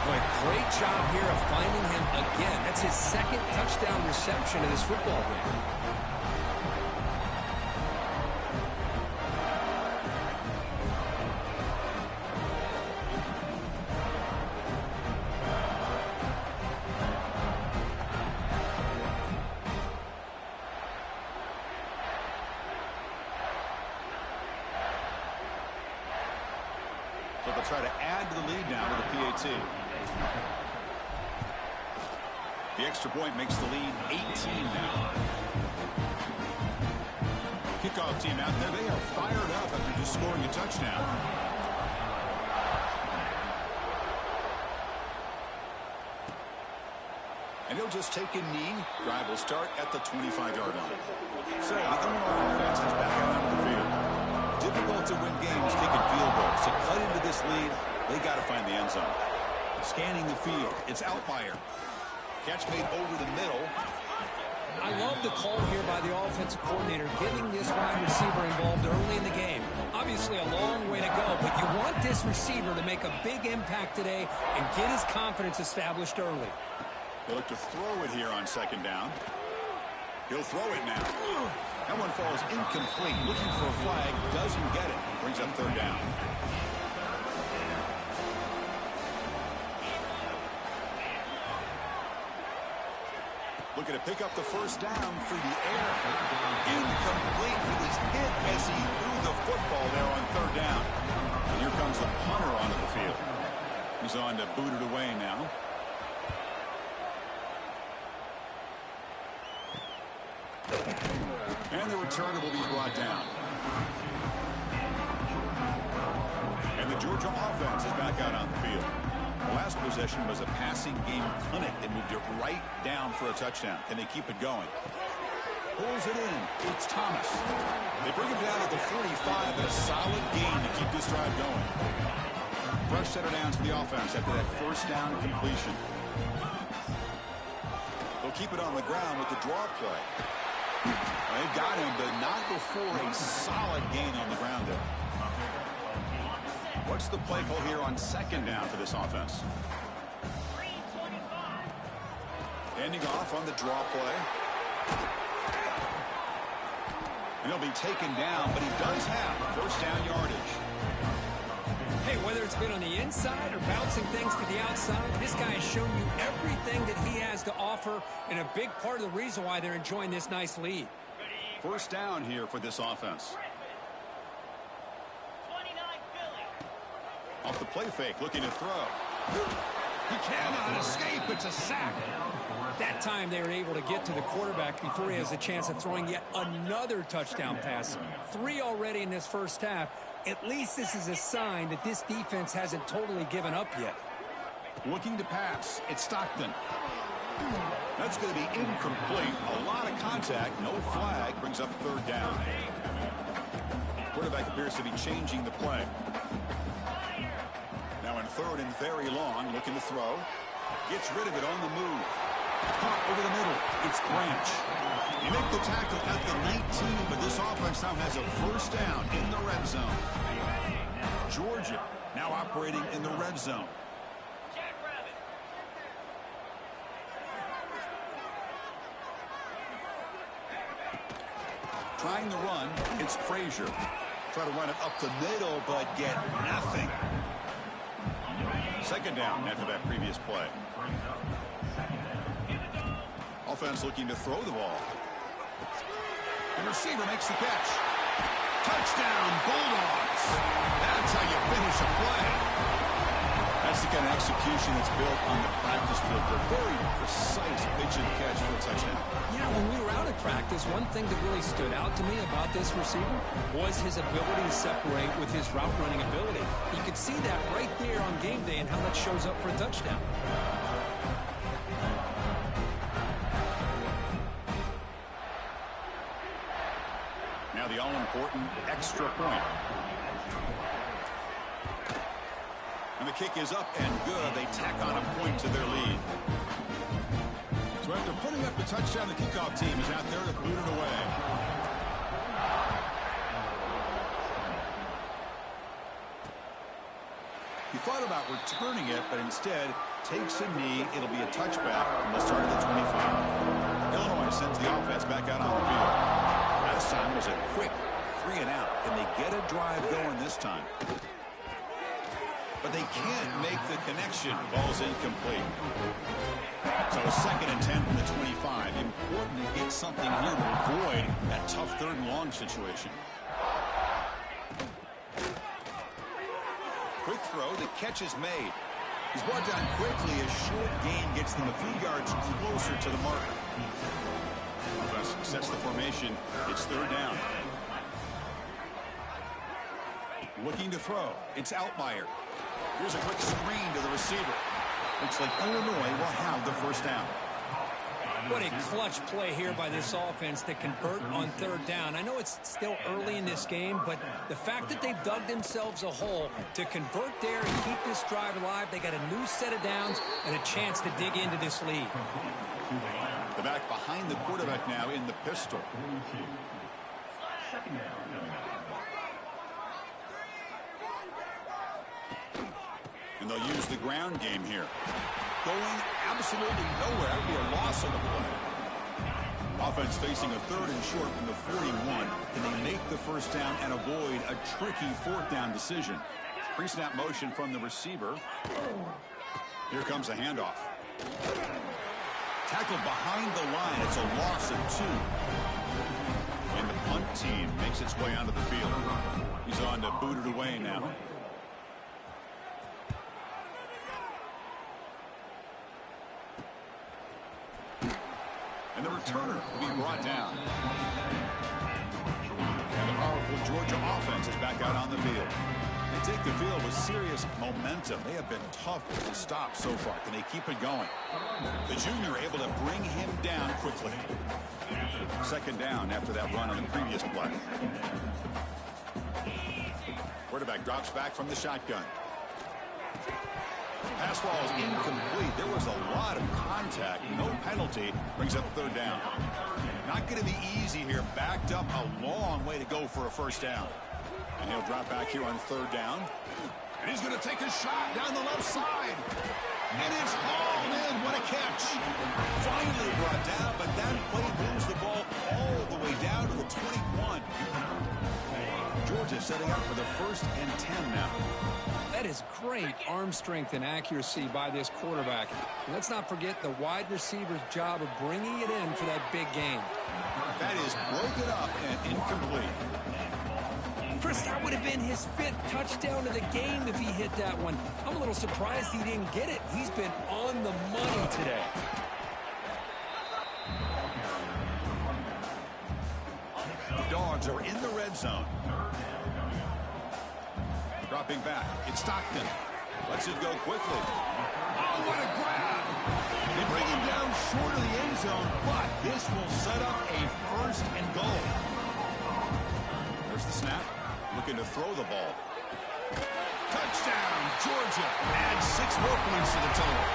But great job here of finding him again. That's his 2nd touchdown reception of this football game. So they'll try to add to the lead now to the PAT. The extra point makes the lead 18 now. Kickoff team out there, they are fired up after just scoring a touchdown. And he'll just take a knee. Drive will start at the 25-yard line. So the Illinois offense is back out onto the field. Difficult to win games kicking field goals. To cut into this lead, they got to find the end zone. Scanning the field, it's Altmaier. Catch made over the middle. I love the call here by the offensive coordinator, getting this wide receiver involved early in the game. Obviously a long way to go, but you want this receiver to make a big impact today and get his confidence established early. They look to throw it here on 2nd down. He'll throw it now. That one falls incomplete. Looking for a flag, doesn't get it. Brings up 3rd down. Looking to pick up the 1st down through the air. Incomplete. He was hit as he threw the football there on 3rd down. And here comes the punter onto the field. He's on to boot it away now. returner will be brought down. And the Georgia offense is back out on the field. The last possession was a passing game clinic. They moved it right down for a touchdown. Can they keep it going? Pulls it in. It's Thomas. They bring him down at the 45 and a solid gain to keep this drive going. Fresh set of downs for the offense after that first down completion. They'll keep it on the ground with the draw play. They've got him, but not before a solid gain on the ground there. What's the play call here on second down for this offense? Ending off on the draw play. And he'll be taken down, but he does have first down yardage. Hey, whether it's been on the inside or bouncing things to the outside, this guy has shown you everything that he has to offer, and a big part of the reason why they're enjoying this nice lead. First down here for this offense. Off the play fake, looking to throw. He cannot escape. It's a sack. That time they were able to get to the quarterback before he has a chance of throwing yet another touchdown pass. 3 already in this first half. At least this is a sign that this defense hasn't totally given up yet. Looking to pass. It's Stockton. That's going to be incomplete. A lot of contact. No flag. Brings up third down. Quarterback appears to be changing the play. Now in third and very long. Looking to throw. Gets rid of it on the move. Caught over the middle. It's Branch. You make the tackle at the 19, but this offense now has a first down in the red zone. Georgia now operating in the red zone. Trying to run, it's Frazier. Try to run it up the middle, but get nothing. Second down after that previous play. Offense looking to throw the ball. The receiver makes the catch. Touchdown, Bulldogs. That's how you finish a play. That's the kind of execution that's built on the practice field. A very precise pitch and catch for a touchdown. Yeah, when we were out at practice, one thing that really stood out to me about this receiver was his ability to separate with his route running ability. You could see that right there on game day and how that shows up for a touchdown. Now the all-important extra point. And the kick is up and good. They tack on a point to their lead. So after putting up the touchdown, the kickoff team is out there to boot it away. He thought about returning it, but instead takes a knee. It'll be a touchback from the start of the 25. Illinois sends the offense back out on the field. Last time was a quick 3 and out. Can they get a drive going this time? But they can't make the connection. Ball's incomplete. So a 2nd and 10 from the 25. Important to get something here to avoid that tough 3rd and long situation. Quick throw. The catch is made. He's brought down quickly. A short gain gets them a few yards closer to the mark. Offense sets the formation. It's 3rd down. Looking to throw. It's Altmaier. Here's a quick screen to the receiver. Looks like Illinois will have the first down. What a clutch play here by this offense to convert on 3rd down. I know it's still early in this game, but the fact that they've dug themselves a hole to convert there and keep this drive alive, they got a new set of downs and a chance to dig into this lead. The back behind the quarterback now in the pistol. And they'll use the ground game here. Going absolutely nowhere. That would be a loss on the play. Offense facing a 3rd and short from the 41. Can they make the first down and avoid a tricky 4th down decision? Pre-snap motion from the receiver. Here comes a handoff. Tackled behind the line. It's a loss of 2. And the punt team makes its way onto the field. He's on to boot it away now. And the returner will be brought down. Georgia offense is back out on the field. They take the field with serious momentum. They have been tough to stop so far. Can they keep it going? The junior able to bring him down quickly. Second down after that run on the previous play. Quarterback drops back from the shotgun. Pass ball is incomplete. There was a lot of contact. No penalty. Brings up third down. Not going to be easy here. Backed up a long way to go for a first down. And he'll drop back here on third down. And he's going to take a shot down the left side. And it's hauled in. What a catch. Finally brought down, but that play moves the ball all the way down to the 21. Georgia setting up for the 1st and 10 now. That is great arm strength and accuracy by this quarterback. And let's not forget the wide receiver's job of bringing it in for that big game. That is broken up and incomplete. Chris, that would have been his 5th touchdown of the game if he hit that one. I'm a little surprised he didn't get it. He's been on the money today. The Dogs are in the red zone. Dropping back. It's Stockton. Lets it go quickly. Oh, what a grab! They bring him down short of the end zone, but this will set up a 1st and goal. There's the snap. Looking to throw the ball. Touchdown, Georgia. Adds 6 more points to the total.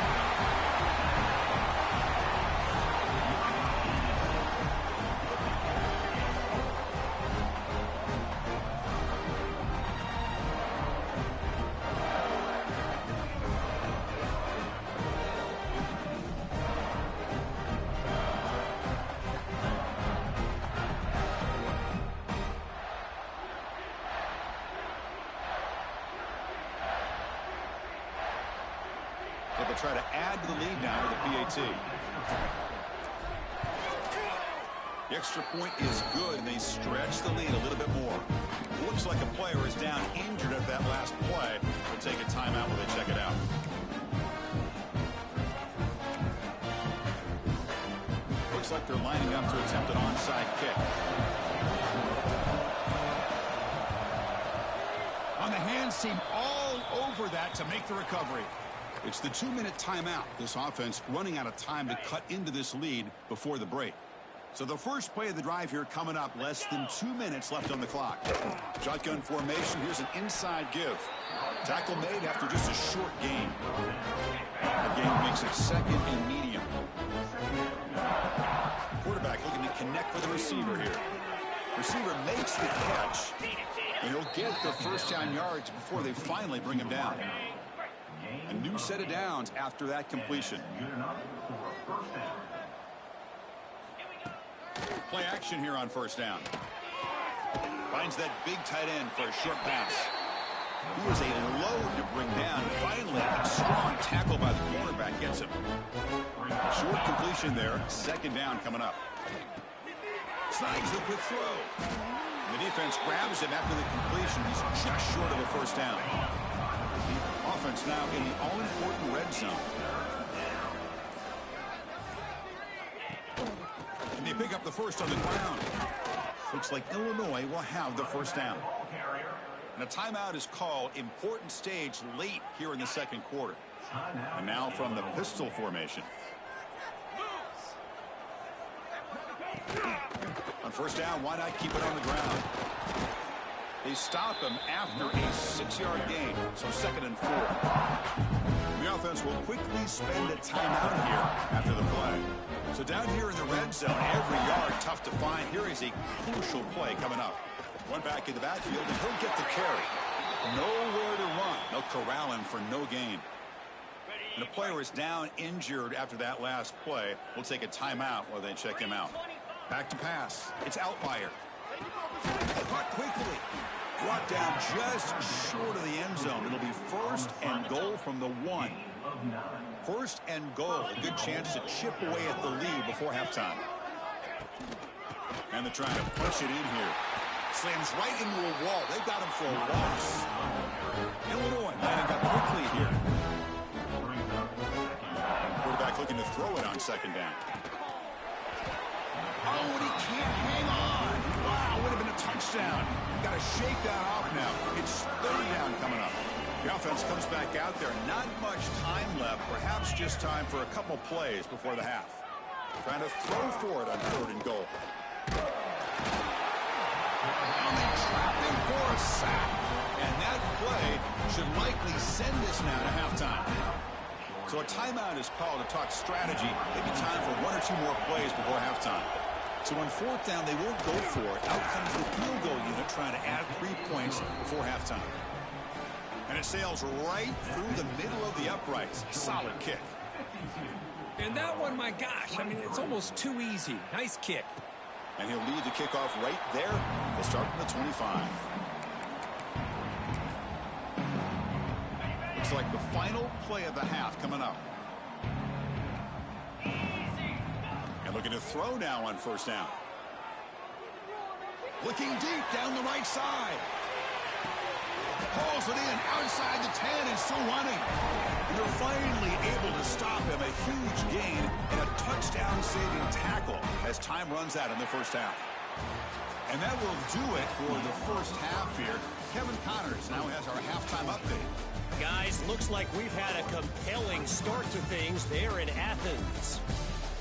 So they'll try to add to the lead now with the PAT. The extra point is good, and they stretch the lead a little bit more. Looks like a player is down injured at that last play. We'll take a timeout while they check it out. Looks like they're lining up to attempt an onside kick. On the hands team all over that to make the recovery. It's the 2-minute timeout. This offense running out of time to cut into this lead before the break. So the first play of the drive here coming up. Less than 2 minutes left on the clock. Shotgun formation. Here's an inside give. Tackle made after just a short gain. The game makes it 2nd and medium. Quarterback looking to connect with the receiver here. Receiver makes the catch. And he'll get the first down yards before they finally bring him down. A new set of downs after that completion. Play action here on first down. Finds that big tight end for a short pass. He was a load to bring down. Finally, a strong tackle by the cornerback gets him. Short completion there. 2nd down coming up. Snags the quick throw. The defense grabs him after the completion. He's just short of a first down. Offense now in the all-important red zone. And they pick up the first on the ground. Looks like Illinois will have the first down. And a timeout is called. Important stage late here in the 2nd quarter. And now from the pistol formation. On first down, why not keep it on the ground? They stop him after a 6-yard gain, so 2nd and 4. The offense will quickly spend a timeout here after the play. So down here in the red zone, every yard tough to find. Here is a crucial play coming up. One back in the backfield, and he'll get the carry. Nowhere to run. They'll corral him for no gain. And the player is down injured after that last play. We'll take a timeout while they check him out. Back to pass. It's Outlier. Caught quickly. Brought down just short of the end zone. It'll be 1st and goal from the 1. 1st and goal. A good chance to chip away at the lead before halftime. And they're trying to push it in here. Slams right into a wall. They got him for a loss. Illinois lining up quickly here. Quarterback looking to throw it on 2nd down. Oh, and he can't hang on. Wow, would have been a touchdown. Got to shake that off now. It's third down coming up. The offense comes back out there. Not much time left. Perhaps just time for a couple plays before the half. Trying to throw for it on third and goal. And they trap him for a sack. And that play should likely send us now to halftime. So a timeout is called to talk strategy. Maybe time for one or two more plays before halftime. So on fourth down, they won't go for it. Out comes the field goal unit trying to add 3 points before halftime. And it sails right through the middle of the uprights. Solid kick. And that one, my gosh, I mean, it's almost too easy. Nice kick. And he'll lead the kickoff right there. We'll start from the 25. Looks like the final play of the half coming up. And looking to throw now on first down. Looking deep down the right side. Pulls it in outside the 10 and still running. And they're finally able to stop him. A huge gain and a touchdown-saving tackle as time runs out in the first half. And that will do it for the first half here. Kevin Connors now has our halftime update. Guys, looks like we've had a compelling start to things there in Athens.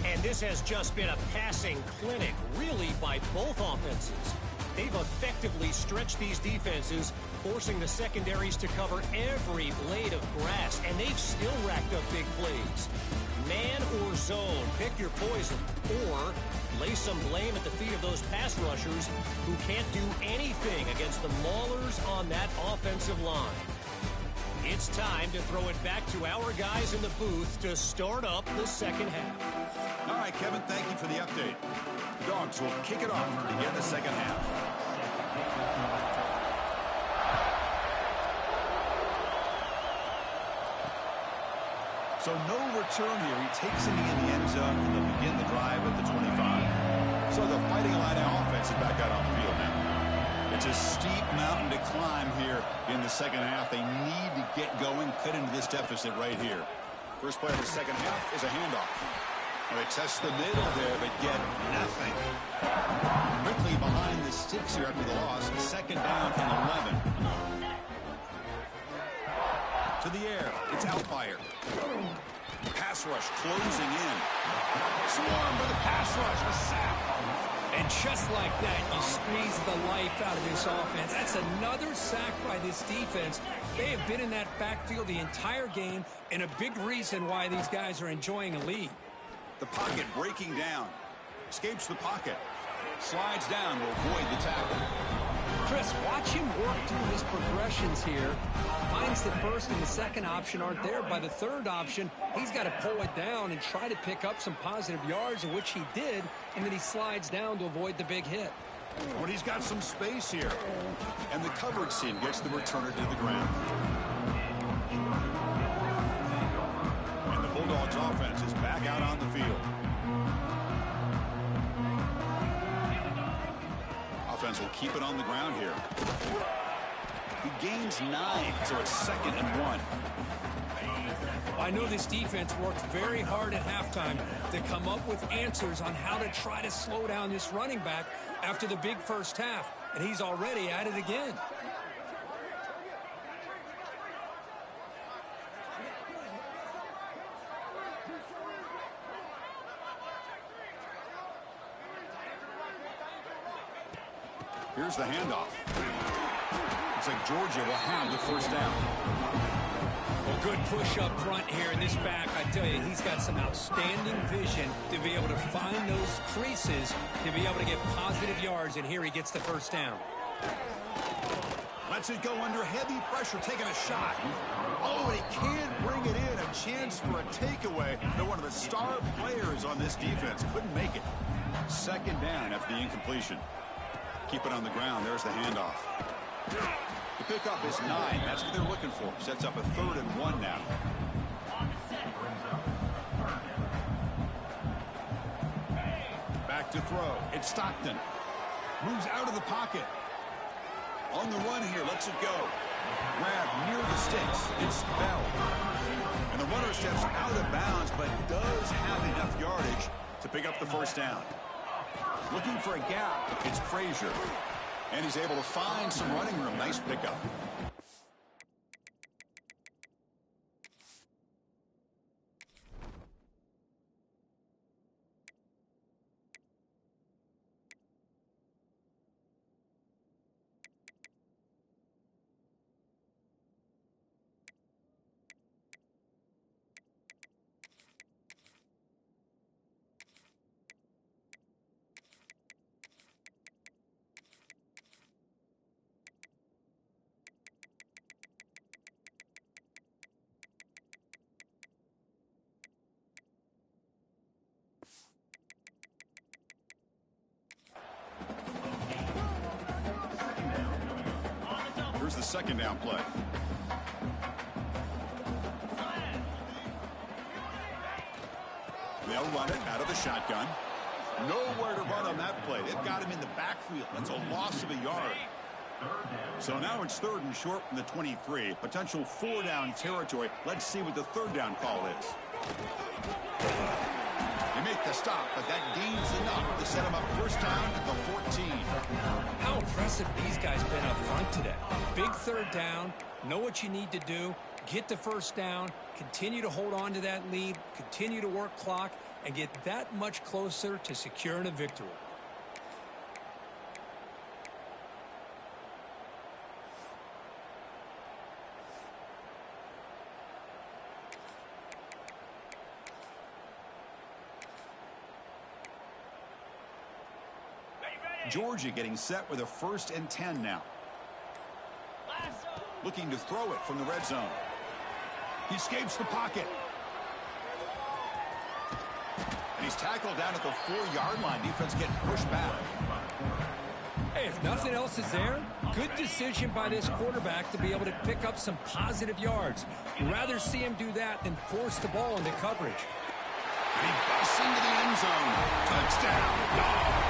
And this has just been a passing clinic, really, by both offenses. They've effectively stretched these defenses, forcing the secondaries to cover every blade of grass, and they've still racked up big plays. Man or zone, pick your poison, or lay some blame at the feet of those pass rushers who can't do anything against the maulers on that offensive line. It's time to throw it back to our guys in the booth to start up the second half. All right, Kevin, thank you for the update. The Dogs will kick it off to begin the second half. So no return here. He takes it in the end zone, and they'll begin the drive at the 25. So the Fighting Illini offense is back out on the field now. It's a steep mountain to climb here in the second half. They need to get going, cut into this deficit right here. First play of the second half is a handoff. And they test the middle there, but get nothing. Quickly behind the sticks here after the loss. Second down and 11. To the air. It's Outfire. Pass rush closing in. Swarm by the pass rush. A sack. And just like that, you squeeze the life out of this offense. That's another sack by this defense. They have been in that backfield the entire game, and a big reason why these guys are enjoying a lead. The pocket breaking down. Escapes the pocket. Slides down to avoid the tackle. Chris, watch him work through his progressions here. Finds the first and the second option aren't there. By the third option, he's got to pull it down and try to pick up some positive yards, of which he did, and then he slides down to avoid the big hit. But he's got some space here. And the coverage team gets the returner to the ground. And the Bulldogs offense is back out on the field. Offense will keep it on the ground here. He gains 9, so it's 2nd and 1. I know this defense worked very hard at halftime to come up with answers on how to try to slow down this running back after the big first half, and he's already at it again. Here's the handoff. Looks like Georgia will have the first down. Well, good push up front here in this back. I tell you, he's got some outstanding vision to be able to find those creases, to be able to get positive yards, and here he gets the first down. Lets it go under heavy pressure, taking a shot. Oh, he can't bring it in. A chance for a takeaway. They're one of the star players on this defense. Couldn't make it. 2nd down after the incompletion. Keep it on the ground. There's the handoff. The pickup is 9. That's what they're looking for. Sets up a 3rd and 1 now. Back to throw. It's Stockton. Moves out of the pocket. On the run here. Lets it go. Grab near the sticks. It's Bell. And the runner steps out of bounds, but does have enough yardage to pick up the first down. Looking for a gap. It's Frazier. And he's able to find some running room. Nice pickup. Here's the second down play. They'll run it out of the shotgun. Nowhere to run on that play. They've got him in the backfield. That's a loss of a yard. So now it's 3rd and short from the 23. Potential 4-down territory. Let's see what the 3rd down call is. They make the stop, but that gains enough to set them up first down at the 14. How impressive these guys been up front today. Big 3rd down, know what you need to do, get the first down, continue to hold on to that lead, continue to work clock, and get that much closer to securing a victory. Georgia getting set with a 1st and 10 now. Looking to throw it from the red zone. He escapes the pocket. And he's tackled down at the 4-yard line. Defense getting pushed back. Hey, if nothing else is there, good decision by this quarterback to be able to pick up some positive yards. You'd rather see him do that than force the ball into coverage. And he busts into the end zone. Touchdown, Dogs.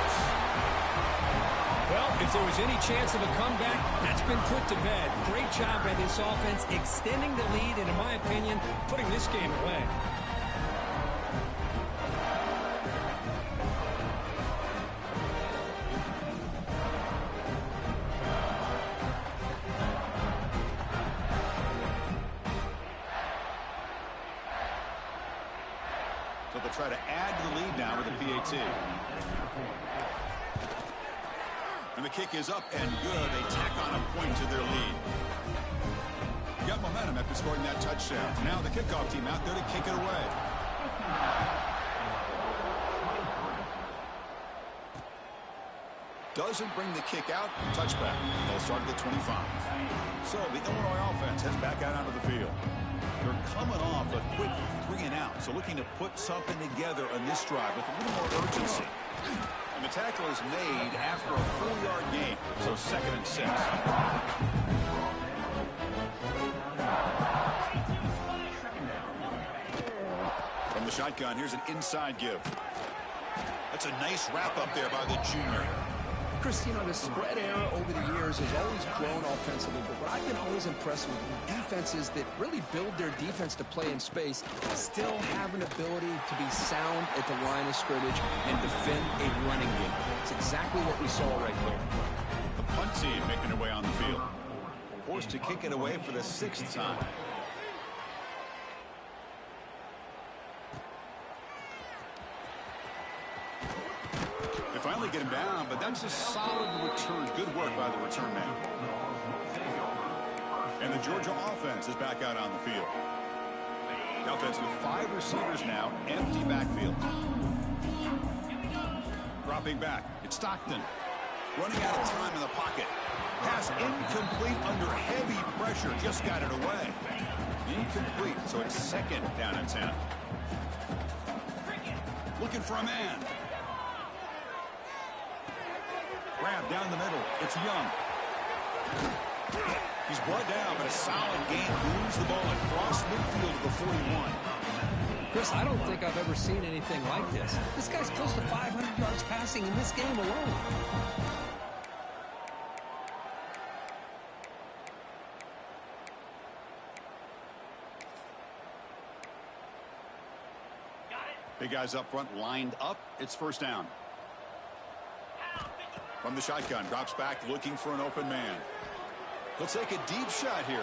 Well, if there was any chance of a comeback, that's been put to bed. Great job by this offense, extending the lead, and in my opinion, putting this game away. So they'll try to add to the lead now with a PAT. And the kick is up and good. They tack on a point to their lead. Got momentum after scoring that touchdown. Now the kickoff team out there to kick it away. Doesn't bring the kick out. Touchback. They'll start at the 25. So the Illinois offense heads back out onto the field. They're coming off a quick 3-and-out. So looking to put something together on this drive with a little more urgency. And the tackle is made after a 4-yard gain. So 2nd and 6. From the shotgun, here's an inside give. That's a nice wrap up there by the junior. Chris, you know, the spread era over the years has always grown offensively, but what I've been always impressed with defenses that really build their defense to play in space still have an ability to be sound at the line of scrimmage and defend a running game. It's exactly what we saw right there. The punt team making their way on the field. Forced to kick it away for the 6th time. Finally get him down, but that's a solid return. Good work by the return man. And the Georgia offense is back out on the field. The offense with 5 receivers now, empty backfield. Dropping back, it's Stockton. Running out of time in the pocket. Pass incomplete under heavy pressure, just got it away. Incomplete, so it's 2nd down and 10. Looking for a man. Grab down the middle. It's Young. He's brought down, but a solid gain moves the ball across midfield to the 41. Chris, I don't think I've ever seen anything like this. This guy's close to 500 yards passing in this game alone. Big guys up front lined up. It's 1st down. From the shotgun, drops back looking for an open man. He'll take a deep shot here.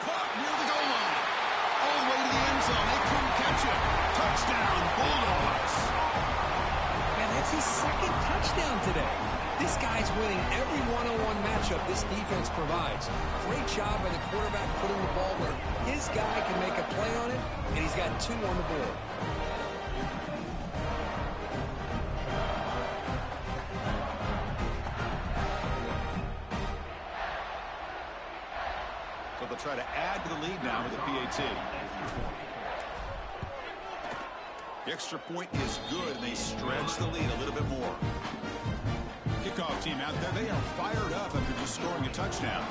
Caught near the goal line. All the way to the end zone. They couldn't catch it. Touchdown, Bulldogs. Man, that's his second touchdown today. This guy's winning every one-on-one matchup this defense provides. Great job by the quarterback putting the ball where his guy can make a play on it, and he's got 2 on the board. So they'll try to add to the lead now with a PAT. The extra point is good, and they stretch the lead a little bit more. Kickoff team out there, they are fired up after just scoring a touchdown.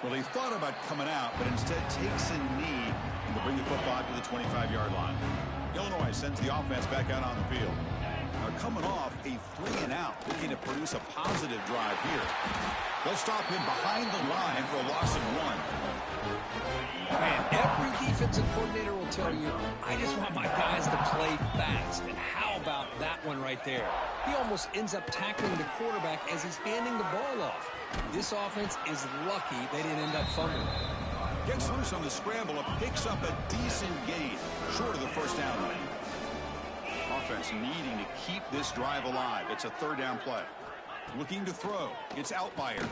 Well, he thought about coming out, but instead takes a knee and will bring the football to the 25-yard line. Illinois sends the offense back out on the field. They're coming off a 3-and-out, looking to produce a positive drive here. They'll stop him behind the line for a loss of 1. Man, every defensive coordinator will tell you, I just want my guys to play fast. And how about that one right there? He almost ends up tackling the quarterback as he's handing the ball off. This offense is lucky they didn't end up fumbling. Gets loose on the scramble and picks up a decent gain, short of the first down line. Offense needing to keep this drive alive. It's a 3rd down play. Looking to throw. It's Outlier.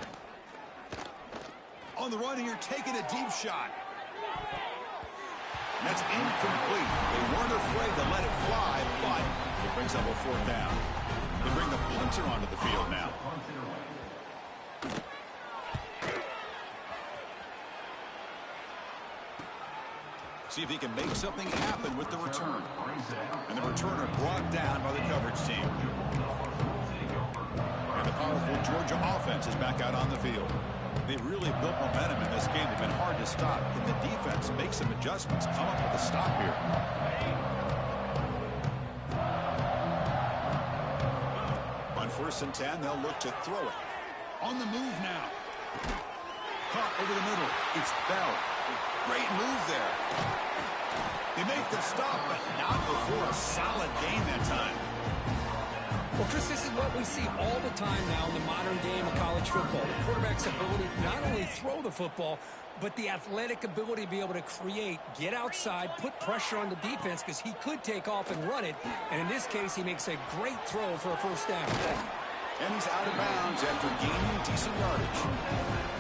On the run here, taking a deep shot. And that's incomplete. They weren't afraid to let it fly, but it brings up a 4th down. They bring the punter onto the field now. See if he can make something happen with the return. And the returner brought down by the coverage team. And the powerful Georgia offense is back out on the field. They've really built momentum in this game. They've been hard to stop. Can the defense make some adjustments, come up with a stop here? On 1st and 10, they'll look to throw it. On the move now. Caught over the middle. It's Bell. Great move there. They make the stop, but not before a solid gain that time. Well, Chris, this is what we see all the time now in the modern game of college football. The quarterback's ability to not only throw the football, but the athletic ability to be able to create, get outside, put pressure on the defense because he could take off and run it. And in this case, he makes a great throw for a 1st down. And he's out of bounds after gaining decent yardage.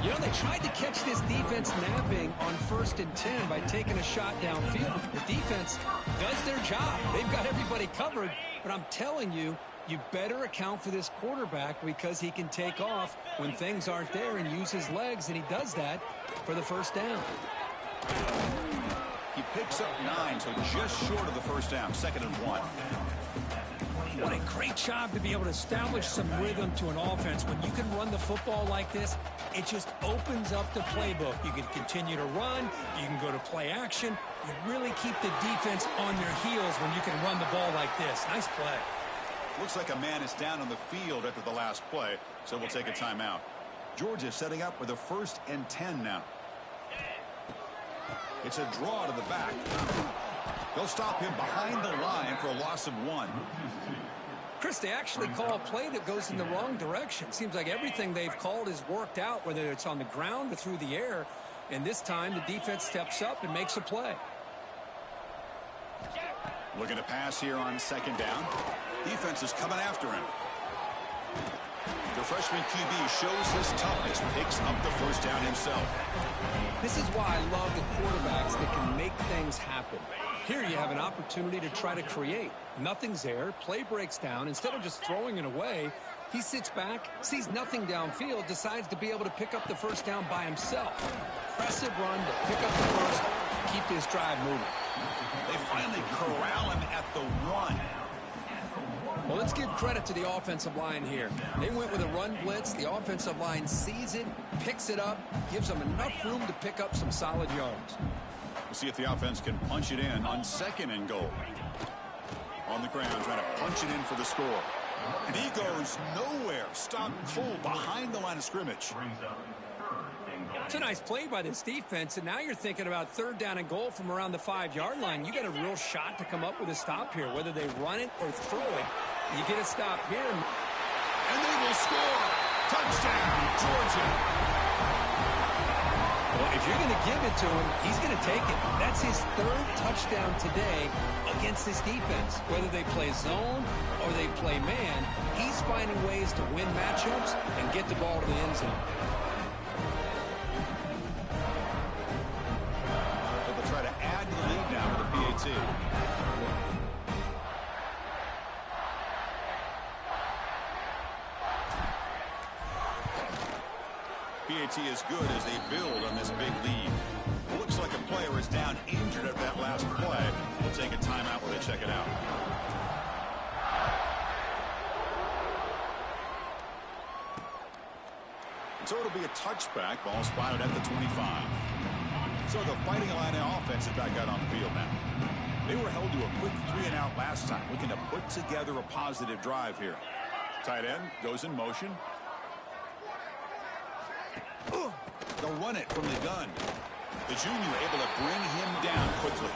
You know, they tried to catch this defense napping on 1st and 10 by taking a shot downfield. The defense does their job. They've got everybody covered. But I'm telling you, you better account for this quarterback because he can take off when things aren't there and use his legs, and he does that for the 1st down. He picks up 9, so just short of the 1st down, 2nd and 1. What a great job to be able to establish some rhythm to an offense. When you can run the football like this, it just opens up the playbook. You can continue to run. You can go to play action. You really keep the defense on their heels when you can run the ball like this. Nice play. Looks like a man is down on the field after the last play, so we'll take a timeout. Georgia setting up with a 1st and 10 now. It's a draw to the back. They'll stop him behind the line for a loss of 1. Chris, they actually call a play that goes in the wrong direction. Seems like everything they've called has worked out, whether it's on the ground or through the air. And this time, the defense steps up and makes a play. Looking to pass here on 2nd down. Defense is coming after him. The freshman QB shows his toughness, picks up the 1st down himself. This is why I love the quarterbacks that can make things happen. Here you have an opportunity to try to create. Nothing's there. Play breaks down. Instead of just throwing it away, he sits back, sees nothing downfield, decides to be able to pick up the 1st down by himself. Impressive run to pick up the 1st, keep this drive moving. They finally corral him at the 1. Well, let's give credit to the offensive line here. They went with a run blitz. The offensive line sees it, picks it up, gives them enough room to pick up some solid yards. We'll see if the offense can punch it in on 2nd and goal. On the ground, trying to punch it in for the score. And he goes nowhere. Stopped cold behind the line of scrimmage. It's a nice play by this defense, and now you're thinking about 3rd down and goal from around the 5-yard line. You got a real shot to come up with a stop here, whether they run it or throw it. You get a stop here. And they will score. Touchdown, Georgia. Well, if you're going to give it to him, he's going to take it. That's his 3rd touchdown today against this defense. Whether they play zone or they play man, he's finding ways to win matchups and get the ball to the end zone. They'll try to add to the lead now with the PAT. PAT is good as they build on this big lead. It looks like a player is down injured at that last play. We'll take a timeout while they check it out. So it'll be a touchback. Ball spotted at the 25. So the Fighting Illini offense is back out on the field now. They were held to a quick 3-and-out last time, looking to put together a positive drive here. Tight end goes in motion. They'll run it from the gun. The junior able to bring him down quickly.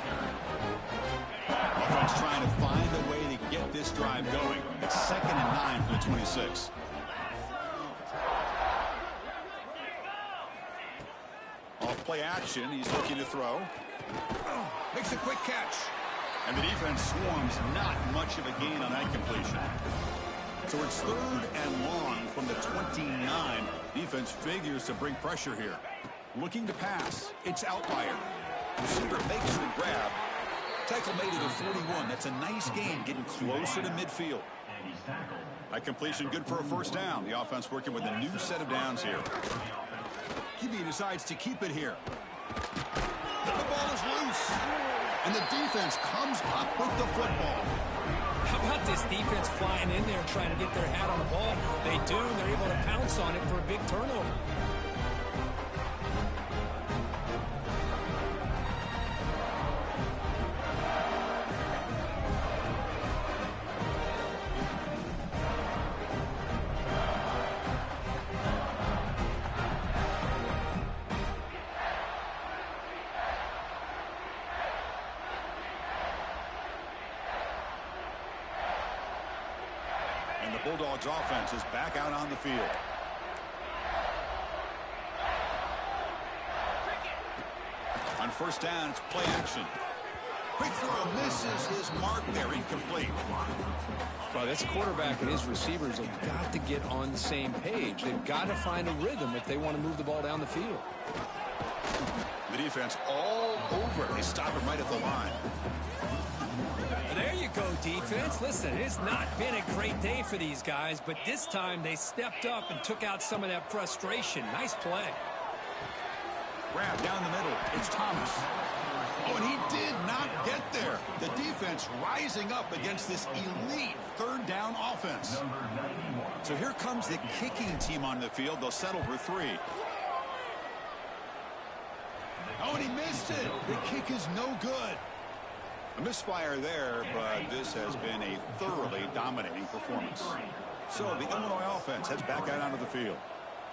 Offense trying to find a way to get this drive going. It's 2nd and 9 for the 26. Off play action. He's looking to throw. Makes a quick catch. And the defense swarms. Not much of a gain on that completion. So it's 3rd and long from the 29. Defense figures to bring pressure here. Looking to pass. It's Outlier. Receiver makes the grab. Tackle made at the 41. That's a nice gain, getting closer to midfield. That completion good for a 1st down. The offense working with a new set of downs here. QB decides to keep it here. The ball is loose. And the defense comes up with the football. How about this defense flying in there trying to get their hat on the ball? They do, and they're able to pounce on it for a big turnover. And the Bulldogs offense is back out on the field. On 1st down, it's play action. Quick throw misses his mark there, incomplete. Well, this quarterback and his receivers have got to get on the same page. They've got to find a rhythm if they want to move the ball down the field. The defense all over. They stop him right at the line. There you go, defense. Listen, it's not been a great day for these guys, but this time they stepped up and took out some of that frustration. Nice play. Grab down the middle. It's Thomas. Oh, and he did not get there. The defense rising up against this elite 3rd down offense. So here comes the kicking team on the field. They'll settle for 3. Oh, and he missed it. The kick is no good. A misfire there, but this has been a thoroughly dominating performance. So the Illinois offense heads back out onto the field.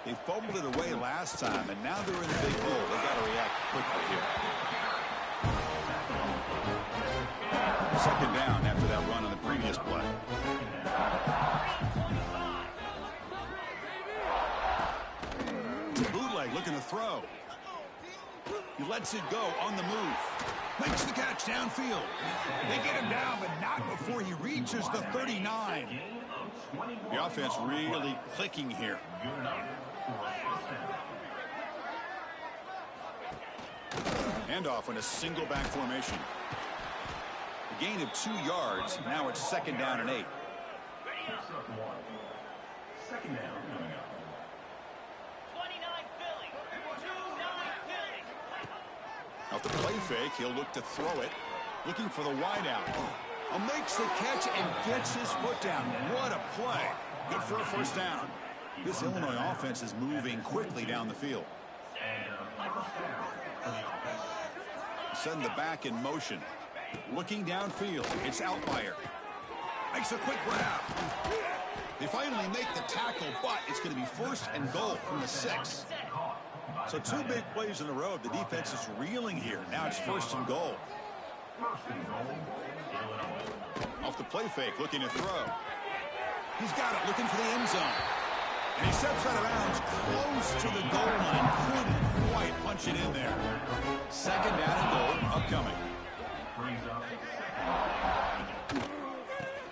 They fumbled it away last time, and now they're in the big hole. They got to react quickly here. 2nd down after that run on the previous play. Bootleg looking to throw. He lets it go on the move. Makes the catch downfield. They get him down, but not before he reaches the 39. The offense really clicking here. Handoff in a single back formation. A gain of 2 yards. Now it's 2nd down and 8. 2nd down. Off the play fake, he'll look to throw it. Looking for the wideout. Makes the catch and gets his foot down. What a play. Good for a 1st down. This Illinois offense is moving quickly down the field. Send the back in motion. Looking downfield. It's Outlier. Makes a quick grab. They finally make the tackle, but it's going to be 1st and goal from the 6. So 2 big plays in a row. The defense is reeling here. Now it's 1st and goal. Off the play fake, looking to throw. He's got it, looking for the end zone. And he steps out of bounds close to the goal line. Couldn't quite punch it in there. 2nd down and goal upcoming.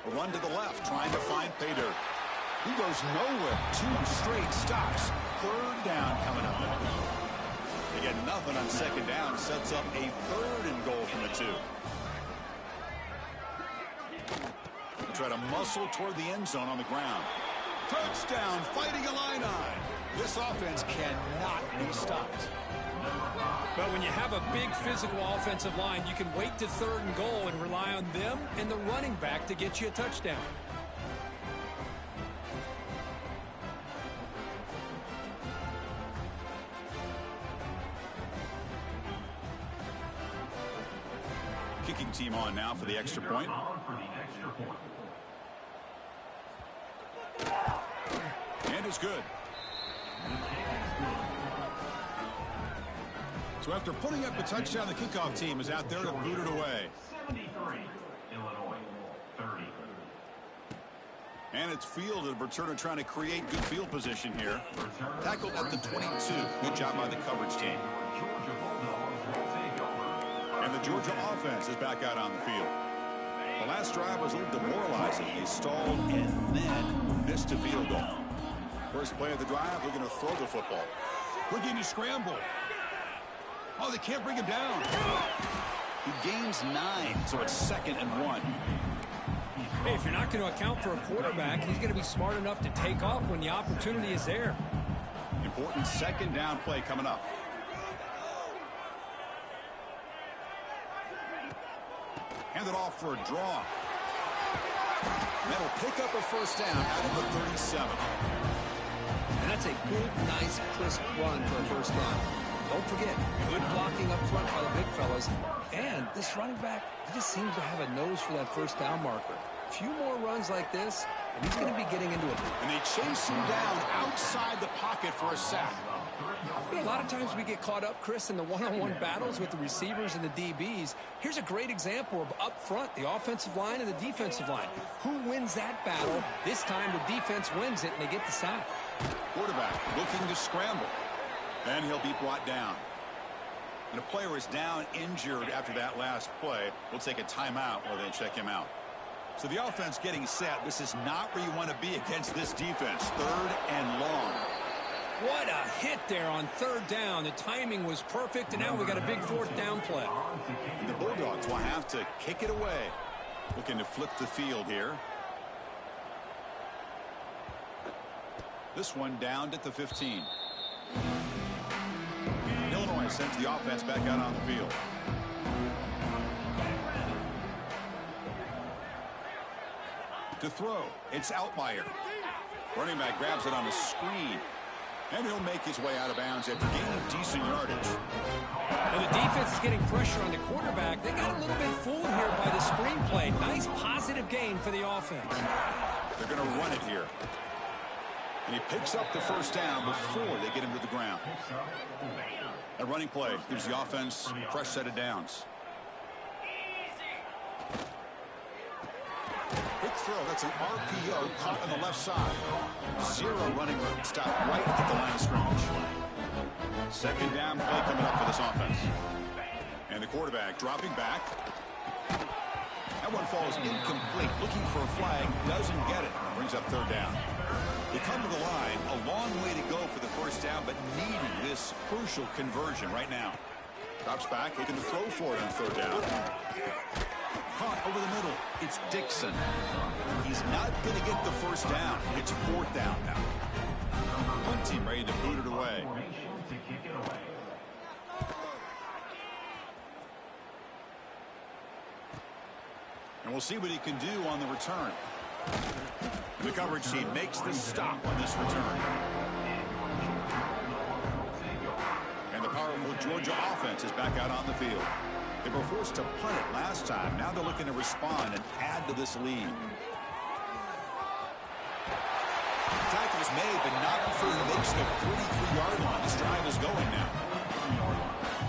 A run to the left, trying to find pay dirt. He goes nowhere. 2 straight stops. 3rd down coming up. They get nothing on 2nd down. Sets up a 3rd and goal from the 2. They try to muscle toward the end zone on the ground. Touchdown, fighting Illini. This offense cannot be stopped. But when you have a big physical offensive line, you can wait to 3rd and goal and rely on them and the running back to get you a touchdown. Kicking team on now for the extra point. And it's good. So after putting up a touchdown, the kickoff team is out there to boot it away. 73, Illinois, 30. And it's fielded. Returner trying to create good field position here. Tackled at the 22. Good job by the coverage team. And the Georgia offense is back out on the field. The last drive was a little demoralizing. They stalled and then missed a field goal. First play of the drive, they're going to throw the football. Looking to scramble. Oh, they can't bring him down. He gains 9, so it's 2nd and 1. Hey, if you're not going to account for a quarterback, he's going to be smart enough to take off when the opportunity is there. Important 2nd down play coming up. Hand it off for a draw. That'll pick up a 1st down out of the 37. And that's a good, nice, crisp run for a 1st down. Don't forget, good blocking up front by the big fellas. And this running back, he just seems to have a nose for that 1st down marker. A few more runs like this, and he's going to be getting into it. And they chase him down outside the pocket for a sack. You know, a lot of times we get caught up, Chris, in the one-on-one battles with the receivers and the DBs. Here's a great example of up front, the offensive line and the defensive line. Who wins that battle? This time the defense wins it, and they get the sack. Quarterback looking to scramble. And he'll be brought down. And a player is down injured after that last play. We'll take a timeout while they check him out. So the offense getting set. This is not where you want to be against this defense. 3rd and long. What a hit there on 3rd down. The timing was perfect, and now we got a big 4th down play. And the Bulldogs will have to kick it away. Looking to flip the field here. This one down at the 15. Illinois sends the offense back out on the field. To throw, it's Outlier. Running back grabs it on the screen. And he'll make his way out of bounds after gaining decent yardage. And the defense is getting pressure on the quarterback. They got a little bit fooled here by the screen play. Nice positive gain for the offense. They're going to run it here. And he picks up the 1st down before they get him to the ground. A running play gives the offense a fresh set of downs. Quick throw. That's an RPO caught on the left side. 0 running room. Stop right at the line of scrimmage. 2nd down play coming up for this offense. And the quarterback dropping back. That one falls incomplete. Looking for a flag. Doesn't get it. Brings up 3rd down. They come to the line. A long way to go for the 1st down, but needing this crucial conversion right now. Drops back. Looking to throw for it on 3rd down. Caught over the middle. It's Dixon. He's not going to get the 1st down. It's 4th down now. One team ready to boot it away. And we'll see what he can do on the return. The coverage team makes the stop on this return. And the powerful Georgia offense is back out on the field. They were forced to punt it last time. Now they're looking to respond and add to this lead. Tackle is made, but not before he makes the 43-yard line. This drive is going now.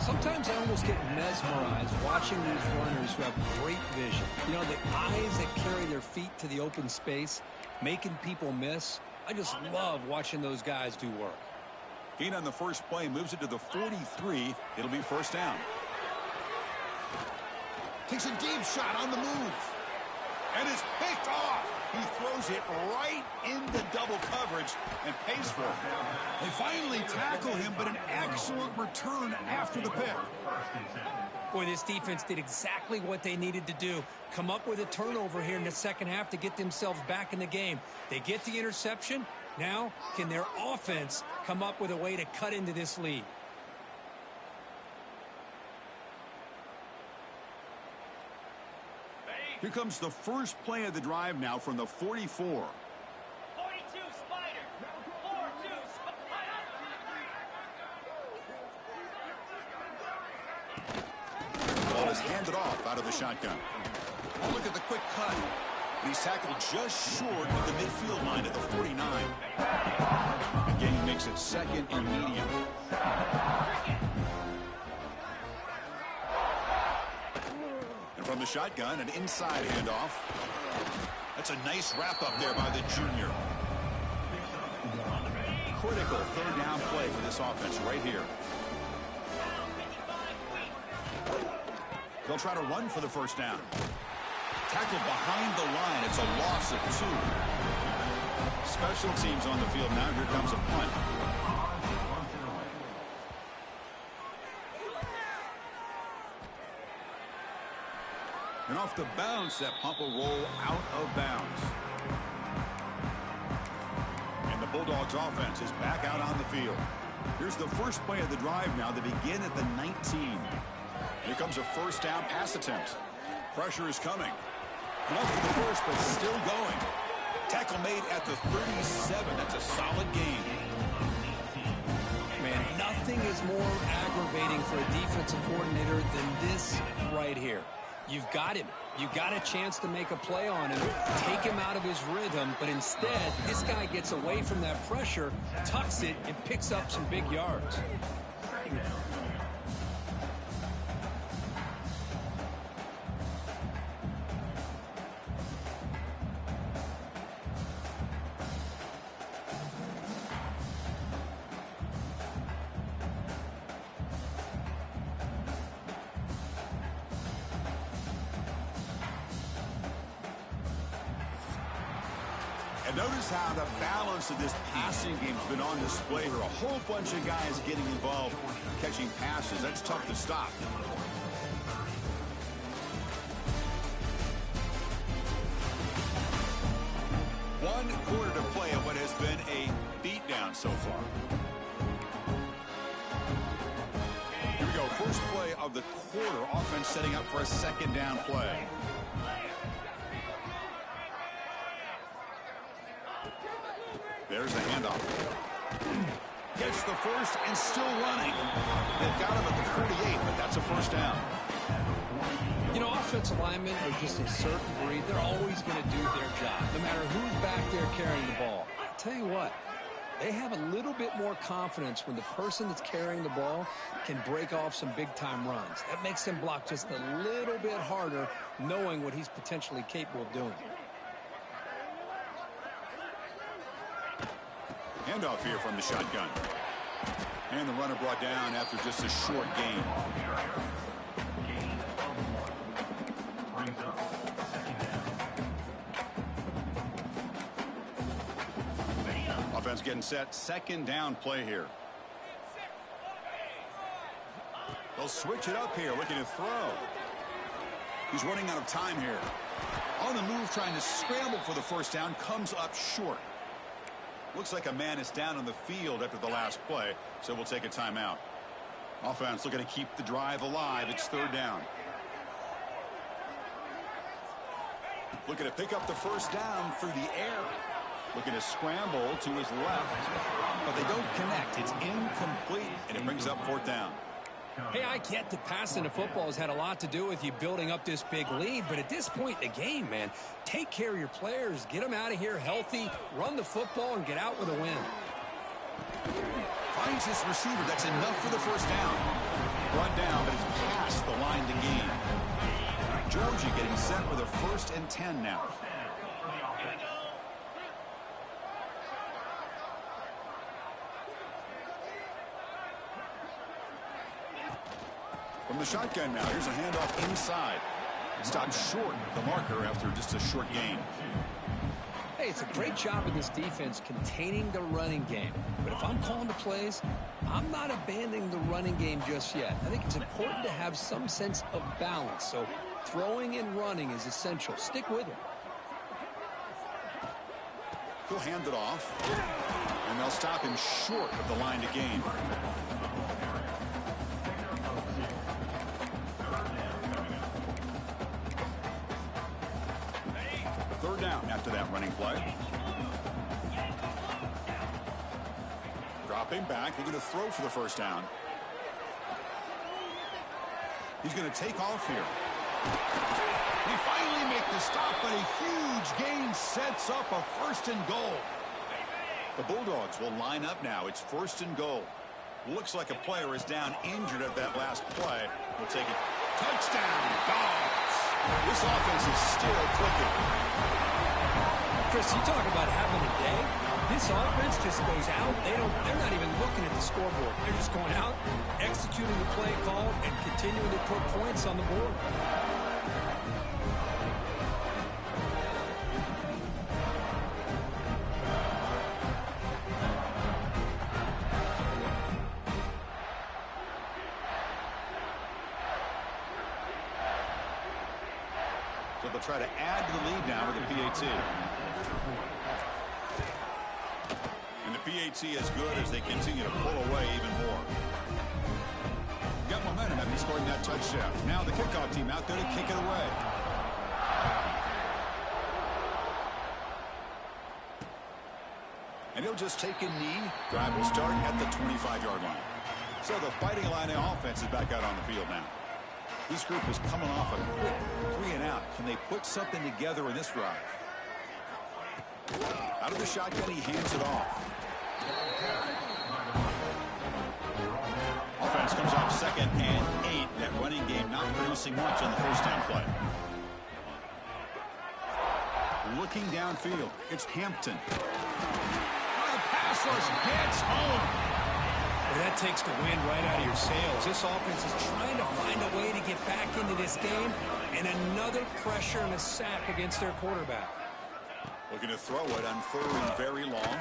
Sometimes I almost get mesmerized watching these runners who have great vision. You know, the eyes that carry their feet to the open space, making people miss. I just love watching those guys do work. Gain on the first play, moves it to the 43. It'll be first down. Takes a deep shot on the move. And it's picked off. He throws it right into double coverage and pays for it. They finally tackle him, but an excellent return after the pick. Boy, this defense did exactly what they needed to do. Come up with a turnover here in the second half to get themselves back in the game. They get the interception. Now, can their offense come up with a way to cut into this lead? Here comes the first play of the drive now from the 44. 42 Spider. 42 Spider. Ball is handed off out of the shotgun. Oh, look at the quick cut. He's tackled just short of the midfield line at the 49. The game makes it second and medium. From the shotgun, an inside handoff. That's a nice wrap up there by the junior. Critical third down play for this offense right here. They'll try to run for the first down. Tackled behind the line. It's a loss of 2. Special teams on the field now. Here comes a punt. And off the bounce, that punt will roll out of bounds. And the Bulldogs offense is back out on the field. Here's the first play of the drive now. They begin at the 19. Here comes a first down pass attempt. Pressure is coming. And up for the first, but still going. Tackle made at the 37. That's a solid gain. Man, nothing is more aggravating for a defensive coordinator than this right here. You've got him. You got a chance to make a play on him, take him out of his rhythm, but instead, this guy gets away from that pressure, tucks it, and picks up some big yards. And notice how the balance of this passing game's been on display here. A whole bunch of guys getting involved, catching passes. That's tough to stop. One quarter to play of what has been a beatdown so far. Here we go. First play of the quarter. Offense setting up for a second down play. There's the handoff. Gets the first and still running. They've got him at the 48, but that's a first down. You know, offensive linemen are just a certain breed. They're always going to do their job, no matter who's back there carrying the ball. I'll tell you what, they have a little bit more confidence when the person that's carrying the ball can break off some big-time runs. That makes them block just a little bit harder, knowing what he's potentially capable of doing. Handoff here from the shotgun. And the runner brought down after just a short gain. Offense getting set. Second down play here. They'll switch it up here, looking to throw. He's running out of time here. On the move, trying to scramble for the first down, comes up short. Looks like a man is down on the field after the last play, so we'll take a timeout. Offense looking to keep the drive alive. It's third down. Looking to pick up the first down through the air. Looking to scramble to his left, but they don't connect. It's incomplete, and it brings up fourth down. Hey, I get that passing the football has had a lot to do with you building up this big lead, but at this point in the game, man, take care of your players, get them out of here healthy, run the football, and get out with a win. Finds his receiver. That's enough for the first down. Brought down, but it's past the line to gain. Georgia getting set with a 1st and 10 now. From the shotgun now, here's a handoff inside. Stopped short of the marker after just a short gain. Hey, it's a great job of this defense containing the running game. But if I'm calling the plays, I'm not abandoning the running game just yet. I think it's important to have some sense of balance. So throwing and running is essential. Stick with it. He'll hand it off. And they'll stop him short of the line to gain. Third down after that running play. Dropping back, looking to throw for the first down. He's going to take off here. They finally make the stop, but a huge gain sets up a 1st and goal. The Bulldogs will line up now. It's 1st and goal. Looks like a player is down injured at that last play. We'll take it. Touchdown, Dogs. This offense is still clicking. Chris, you talk about having a day. This offense just goes out. They're not even looking at the scoreboard. They're just going out, executing the play call, and continuing to put points on the board. So they'll try to add to the lead now with the PAT. And the PAT is good as they continue to pull away even more. Got momentum after scoring that touchdown. Now the kickoff team out there to kick it away. And he'll just take a knee. Drive will start at the 25-yard line. So the Fighting Illini offense is back out on the field now. This group is coming off a quick 3 and out. Can they put something together in this drive? Out of the shotgun, he hands it off. Offense comes off 2nd and 8. That running game not producing much on the first down play. Looking downfield, it's Hampton. The pass rush gets home. That takes the wind right out of your sails. This offense is trying to find a way to get back into this game, and another pressure and a sack against their quarterback. Looking to throw it on 3rd and very long.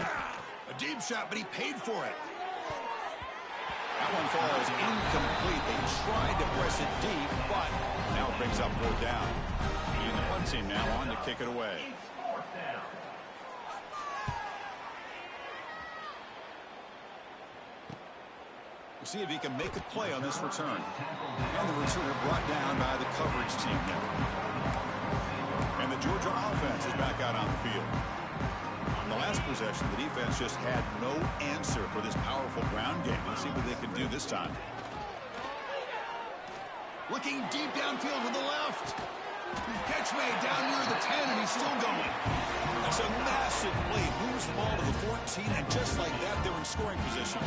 A deep shot, but he paid for it. That one falls incomplete. They tried to press it deep, but now it brings up 4th down. And the punt team now on to kick it away. See if he can make a play on this return. And the returner brought down by the coverage team now. And the Georgia offense is back out on the field. On the last possession, the defense just had no answer for this powerful ground game. Let's see what they can do this time. Looking deep downfield to the left. Catch made down near the 10, and he's still going. That's a massive play. Moves the ball to the 14, and just like that, they're in scoring position.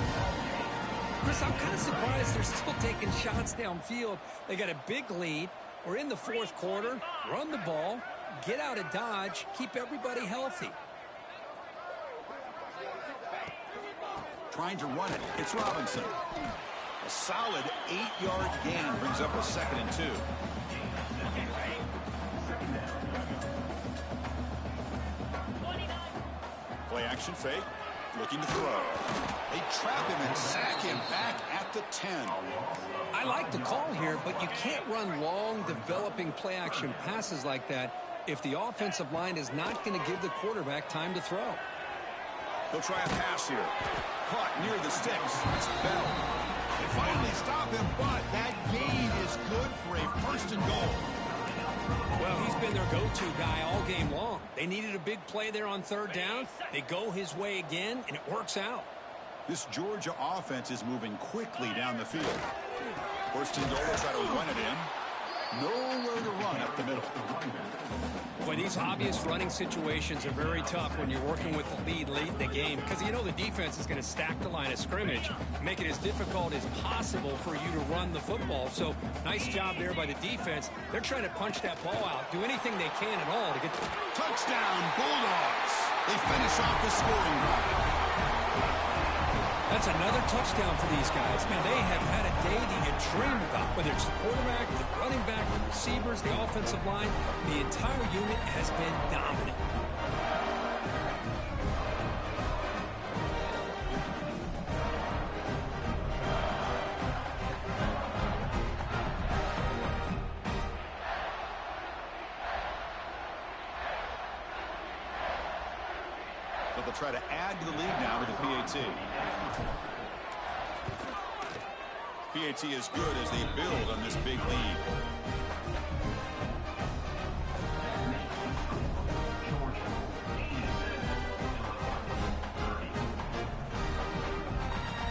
Chris, I'm kind of surprised they're still taking shots downfield. They got a big lead. We're in the 4th quarter. Run the ball. Get out of Dodge. Keep everybody healthy. Trying to run it. It's Robinson. A solid 8-yard gain brings up a 2nd and 2. Play action fake. Looking to throw. They trap him and sack him back at the 10. I like the call here, but you can't run long, developing play-action passes like that if the offensive line is not going to give the quarterback time to throw. They'll try a pass here. Caught near the sticks. It's Bell. They finally stop him, but that gain is good for a 1st and goal. Well, he's been their go-to guy all game long. They needed a big play there on 3rd down. They go his way again, and it works out. This Georgia offense is moving quickly down the field. First and goal, they'll try to run it in. Nowhere to run up the middle. Boy, these obvious running situations are very tough when you're working with the lead late in the game because you know the defense is going to stack the line of scrimmage, make it as difficult as possible for you to run the football. So nice job there by the defense. They're trying to punch that ball out, do anything they can at all to get the touchdown Bulldogs. They finish off the scoring drive. That's another touchdown for these guys. Man, they have had a day that you dream about, whether it's the quarterback, the running back, the receivers, the offensive line. The entire unit has been dominant. So they'll try to add to the lead now with the PAT. PAT is good as they build on this big lead.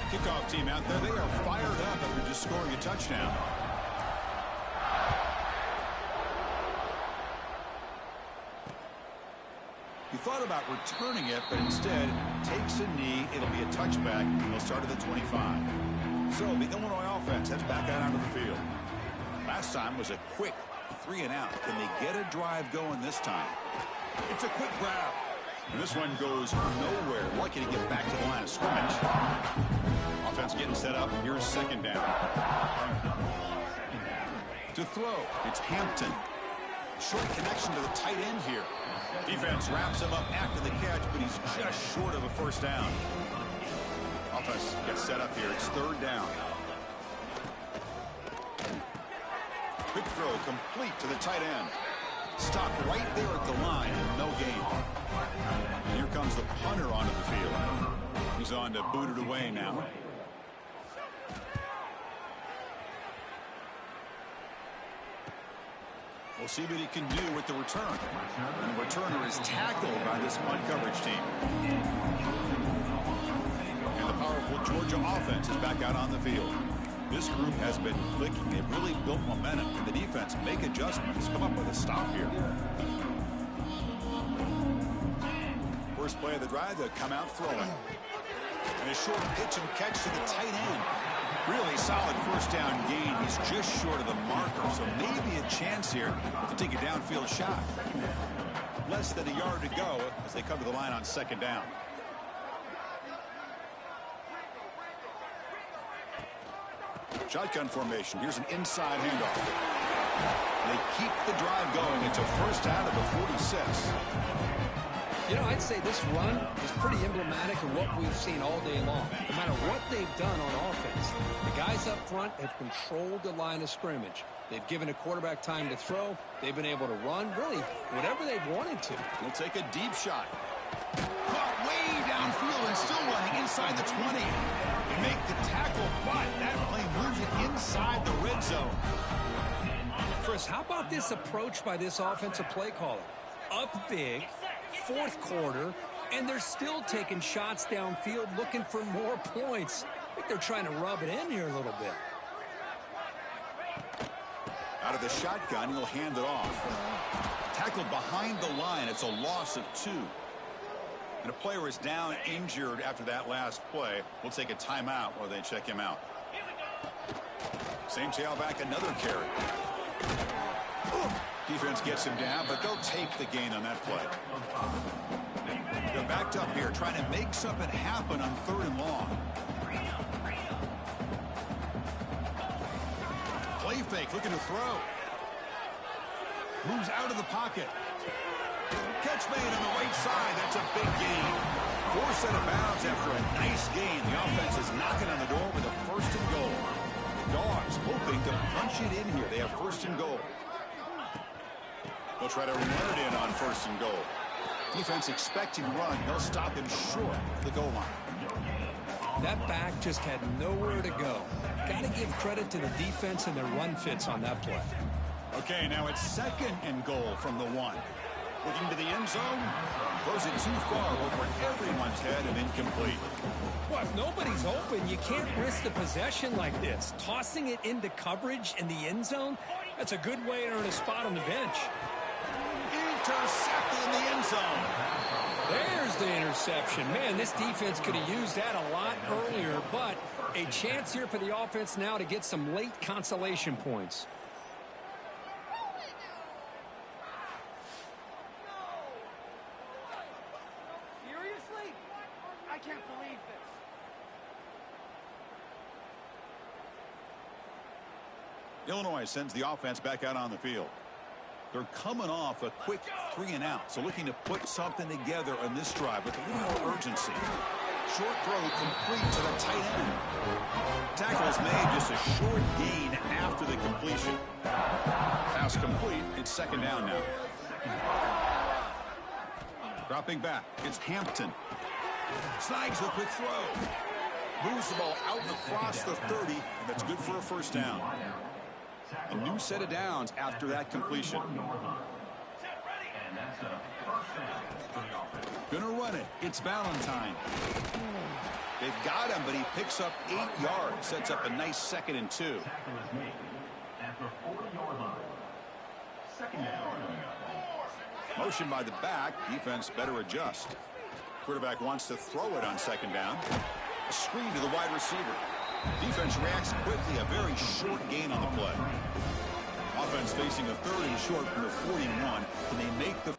Kickoff team out there, they are fired up after just scoring a touchdown. He thought about returning it, but instead takes a knee. It'll be a touchback. He'll start at the 25. So the Illinois offense heads back out onto the field. Last time was a quick 3-and-out. Can they get a drive going this time? It's a quick grab. And this one goes nowhere. Lucky to get back to the line of scrimmage. Offense getting set up. Here's second down. To throw, it's Hampton. Short connection to the tight end here. Defense wraps him up after the catch, but he's just short of a first down. Offense gets set up here. It's third down. Quick throw complete to the tight end. Stopped right there at the line and no gain. And here comes the punter onto the field. He's on to boot it away now. We'll see what he can do with the return. And the returner is tackled by this punt coverage team. And the powerful Georgia offense is back out on the field. This group has been clicking. They've really built momentum. And the defense make adjustments. Come up with a stop here. First play of the drive, they'll come out throwing. And a short pitch and catch to the tight end. Really solid first down gain. He's just short of the marker, so maybe a chance here to take a downfield shot. Less than a yard to go as they come to the line on second down. Shotgun formation. Here's an inside handoff. They keep the drive going. It's a first out of the 46. You know, I'd say this run is pretty emblematic of what we've seen all day long. No matter what they've done on offense, the guys up front have controlled the line of scrimmage. They've given a quarterback time to throw. They've been able to run, really, whatever they've wanted to. They'll take a deep shot. Caught way downfield and still running inside the 20. They make the tackle, but that play moves it inside the red zone. Chris, how about this approach by this offensive play caller? Up big, fourth quarter, and they're still taking shots downfield looking for more points. I think they're trying to rub it in here a little bit. Out of the shotgun, he'll hand it off. Tackled behind the line. It's a loss of 2. And a player is down injured after that last play. We'll take a timeout while they check him out. Same tailback, another carry. Defense gets him down, but they'll take the gain on that play. They're backed up here, trying to make something happen on third and long. Play fake, looking to throw. Moves out of the pocket. Catch made on the right side. That's a big gain. Forced out of bounds after a nice gain. The offense is knocking on the door with a first and goal. The Dogs hoping to punch it in here. They have first and goal. They'll try to run it in on first and goal. Defense expecting run. They'll stop him short of the goal line. That back just had nowhere to go. Got to give credit to the defense and their run fits on that play. Okay, now it's second and goal from the 1. Looking to the end zone. Throws it too far over everyone's head and incomplete. Well, if nobody's open, you can't risk the possession like this. Tossing it into coverage in the end zone, that's a good way to earn a spot on the bench. Intercepted in the end zone. There's the interception. Man, this defense could have used that a lot earlier, but a chance here for the offense now to get some late consolation points. Seriously? I can't believe this. Illinois sends the offense back out on the field. They're coming off a quick 3-and-out, so looking to put something together on this drive with a little more urgency. Short throw complete to the tight end. Tackle is made, just a short gain after the completion. Pass complete. It's 2nd down now. Dropping back. It's Hampton. Snags the quick throw. Moves the ball out and across the 30, and that's good for a 1st down. A new set of downs after that completion. Gonna run it. It's Valentine. They've got him, but he picks up 8 yards. Sets up a nice 2nd and 2. Motion by the back. Defense better adjust. Quarterback wants to throw it on 2nd down. A screen to the wide receiver. Defense reacts quickly. A very short gain on the play. Offense facing a 3rd and short from the 41. Can they make the...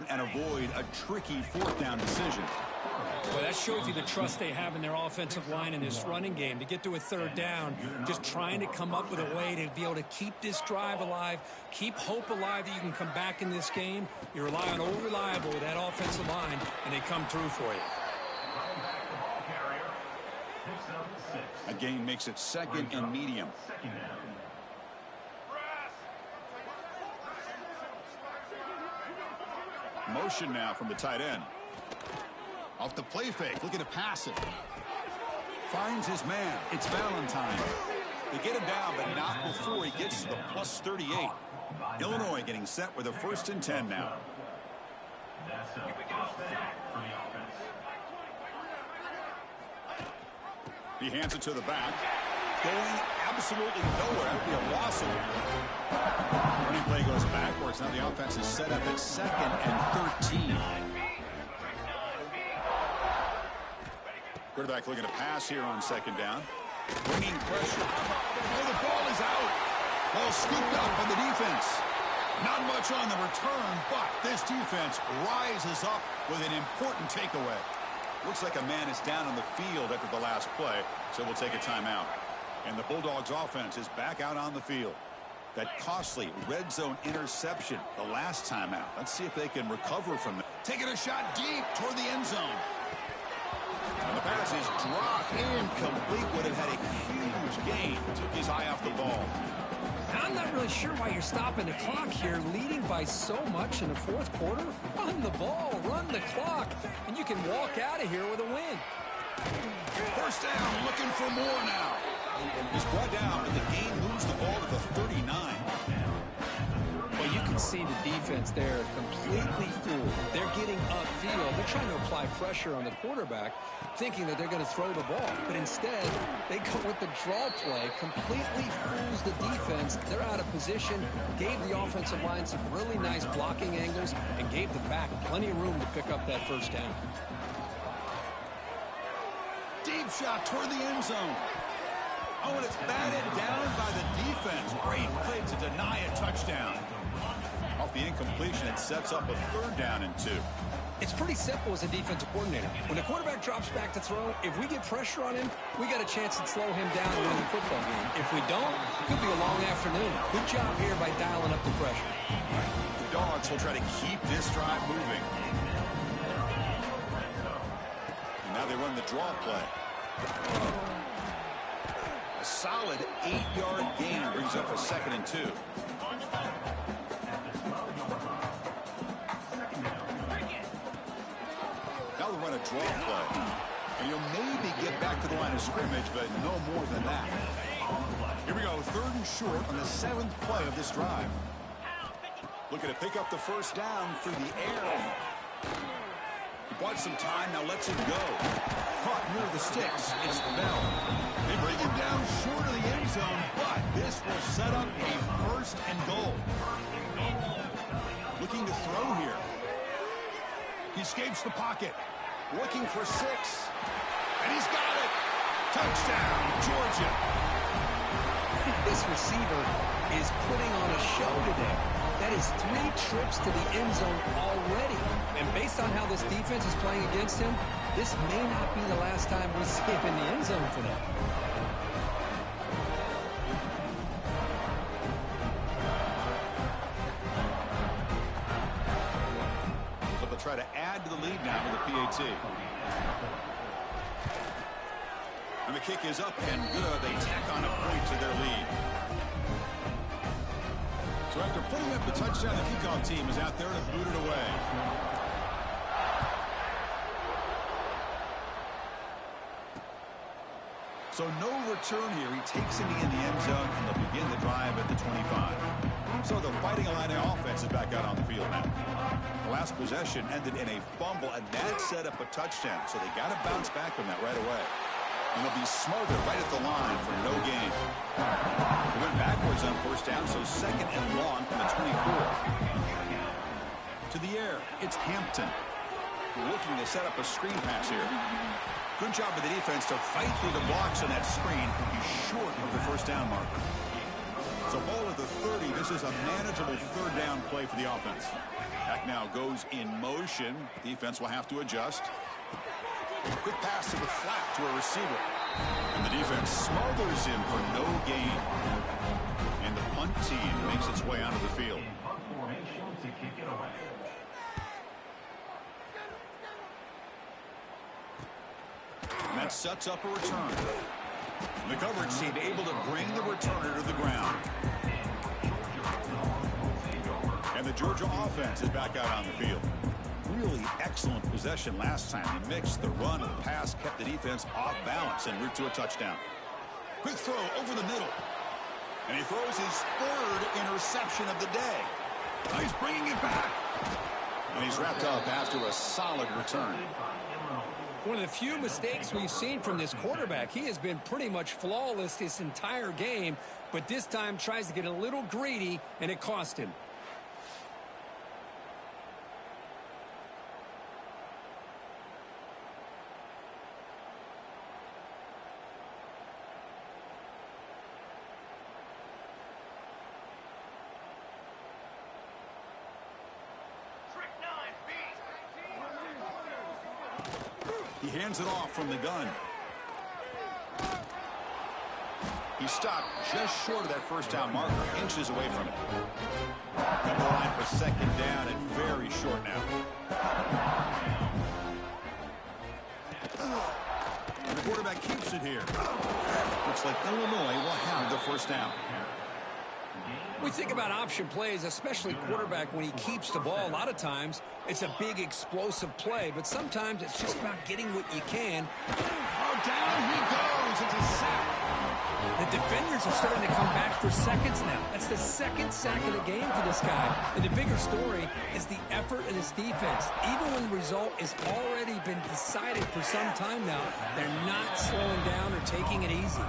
and avoid a tricky 4th down decision. Well, that shows you the trust they have in their offensive line in this running game. To get to a 3rd down, just trying to come up with a way to be able to keep this drive alive, keep hope alive that you can come back in this game. You rely on Old Reliable with that offensive line, and they come through for you. A gain makes it 2nd and medium. Motion now from the tight end. Off the play fake, looking to pass it. Finds his man. It's Valentine. They get him down, but not before he gets to the plus 38. Illinois getting set with a 1st and 10 now. He hands it to the back. Going absolutely nowhere. That would be a loss. Running play goes backwards. Now the offense is set up at 2nd and 13. Quarterback looking to pass here on 2nd down. Bringing pressure. Oh, the ball is out. Ball scooped up on the defense. Not much on the return, but this defense rises up with an important takeaway. Looks like a man is down on the field after the last play, so we'll take a timeout. And the Bulldogs offense is back out on the field. That costly red zone interception the last time out. Let's see if they can recover from that. Taking a shot deep toward the end zone. And the pass is dropped. Incomplete. Would have had a huge gain. Took his eye off the ball. I'm not really sure why you're stopping the clock here, leading by so much in the 4th quarter. Run the ball, run the clock, and you can walk out of here with a win. 1st down, looking for more now. He's brought down, but the game moves the ball to the 39. Well, you can see the defense there completely fooled. They're getting upfield. They're trying to apply pressure on the quarterback, thinking that they're going to throw the ball. But instead, they go with the draw play, completely fools the defense. They're out of position, gave the offensive line some really nice blocking angles, and gave the back plenty of room to pick up that 1st down. Deep shot toward the end zone. Oh, and it's batted down by the defense. Great play to deny a touchdown. Off the incompletion, it sets up a 3rd down and 2. It's pretty simple as a defensive coordinator. When the quarterback drops back to throw, if we get pressure on him, we got a chance to slow him down and win the football game. If we don't, it could be a long afternoon. Good job here by dialing up the pressure. The Dogs will try to keep this drive moving. And now they run the draw play. A solid 8-yard gain brings up a 2nd and 2. draw play. And he'll maybe get back to the line of scrimmage, but no more than that. Here we go, 3rd and short on the 7th play of this drive. Looking to pick up the first down through the air. He bought some time, now lets it go. Caught near the sticks. It's Bell. They bring him down short of the end zone, but this will set up a 1st and goal. Looking to throw here. He escapes the pocket. Looking for 6. And he's got it. Touchdown, Georgia. This receiver is putting on a show today. That is 3 trips to the end zone already. And based on how this defense is playing against him, this may not be the last time we see him in the end zone today. So they'll try to add to the lead now with the PAT. And the kick is up and good. They tack on a point to their lead. So after putting up the touchdown, the kickoff team is out there to boot it away. So no return here. He takes it in the end zone, and they'll begin the drive at the 25. So the Fighting Illini offense is back out on the field now. The last possession ended in a fumble, and that set up a touchdown. So they got to bounce back from that right away. And they'll be smothered right at the line for no gain. They went backwards on 1st down, so 2nd and long from the 24. To the air, it's Hampton. Looking to set up a screen pass here. Good job of the defense to fight through the blocks on that screen. He's short of the 1st down marker. So ball at the 30. This is a manageable 3rd down play for the offense. Back now goes in motion. Defense will have to adjust. Quick pass to the flat to a receiver. And the defense smothers him for no gain. And the punt team makes its way onto the field. And that sets up a return. The coverage team able to bring the returner to the ground. And the Georgia offense is back out on the field. Really excellent possession last time. They mixed the run and the pass, kept the defense off balance en route to a touchdown. Quick throw over the middle. And he throws his 3rd interception of the day. Now he's bringing it back. And he's wrapped up after a solid return. One of the few mistakes we've seen from this quarterback. He has been pretty much flawless this entire game, but this time tries to get a little greedy, and it cost him. He hands it off from the gun. He stopped just short of that 1st down marker, inches away from it. Come the line for 2nd down and very short now. And the quarterback keeps it here. Looks like Illinois will have the 1st down. We think about option plays, especially quarterback, when he keeps the ball. A lot of times, it's a big explosive play, but sometimes it's just about getting what you can. Oh, down he goes. It's a sack. The defenders are starting to come back for seconds now. That's the 2nd sack of the game for this guy. And the bigger story is the effort of this defense. Even when the result has already been decided for some time now, they're not slowing down or taking it easy.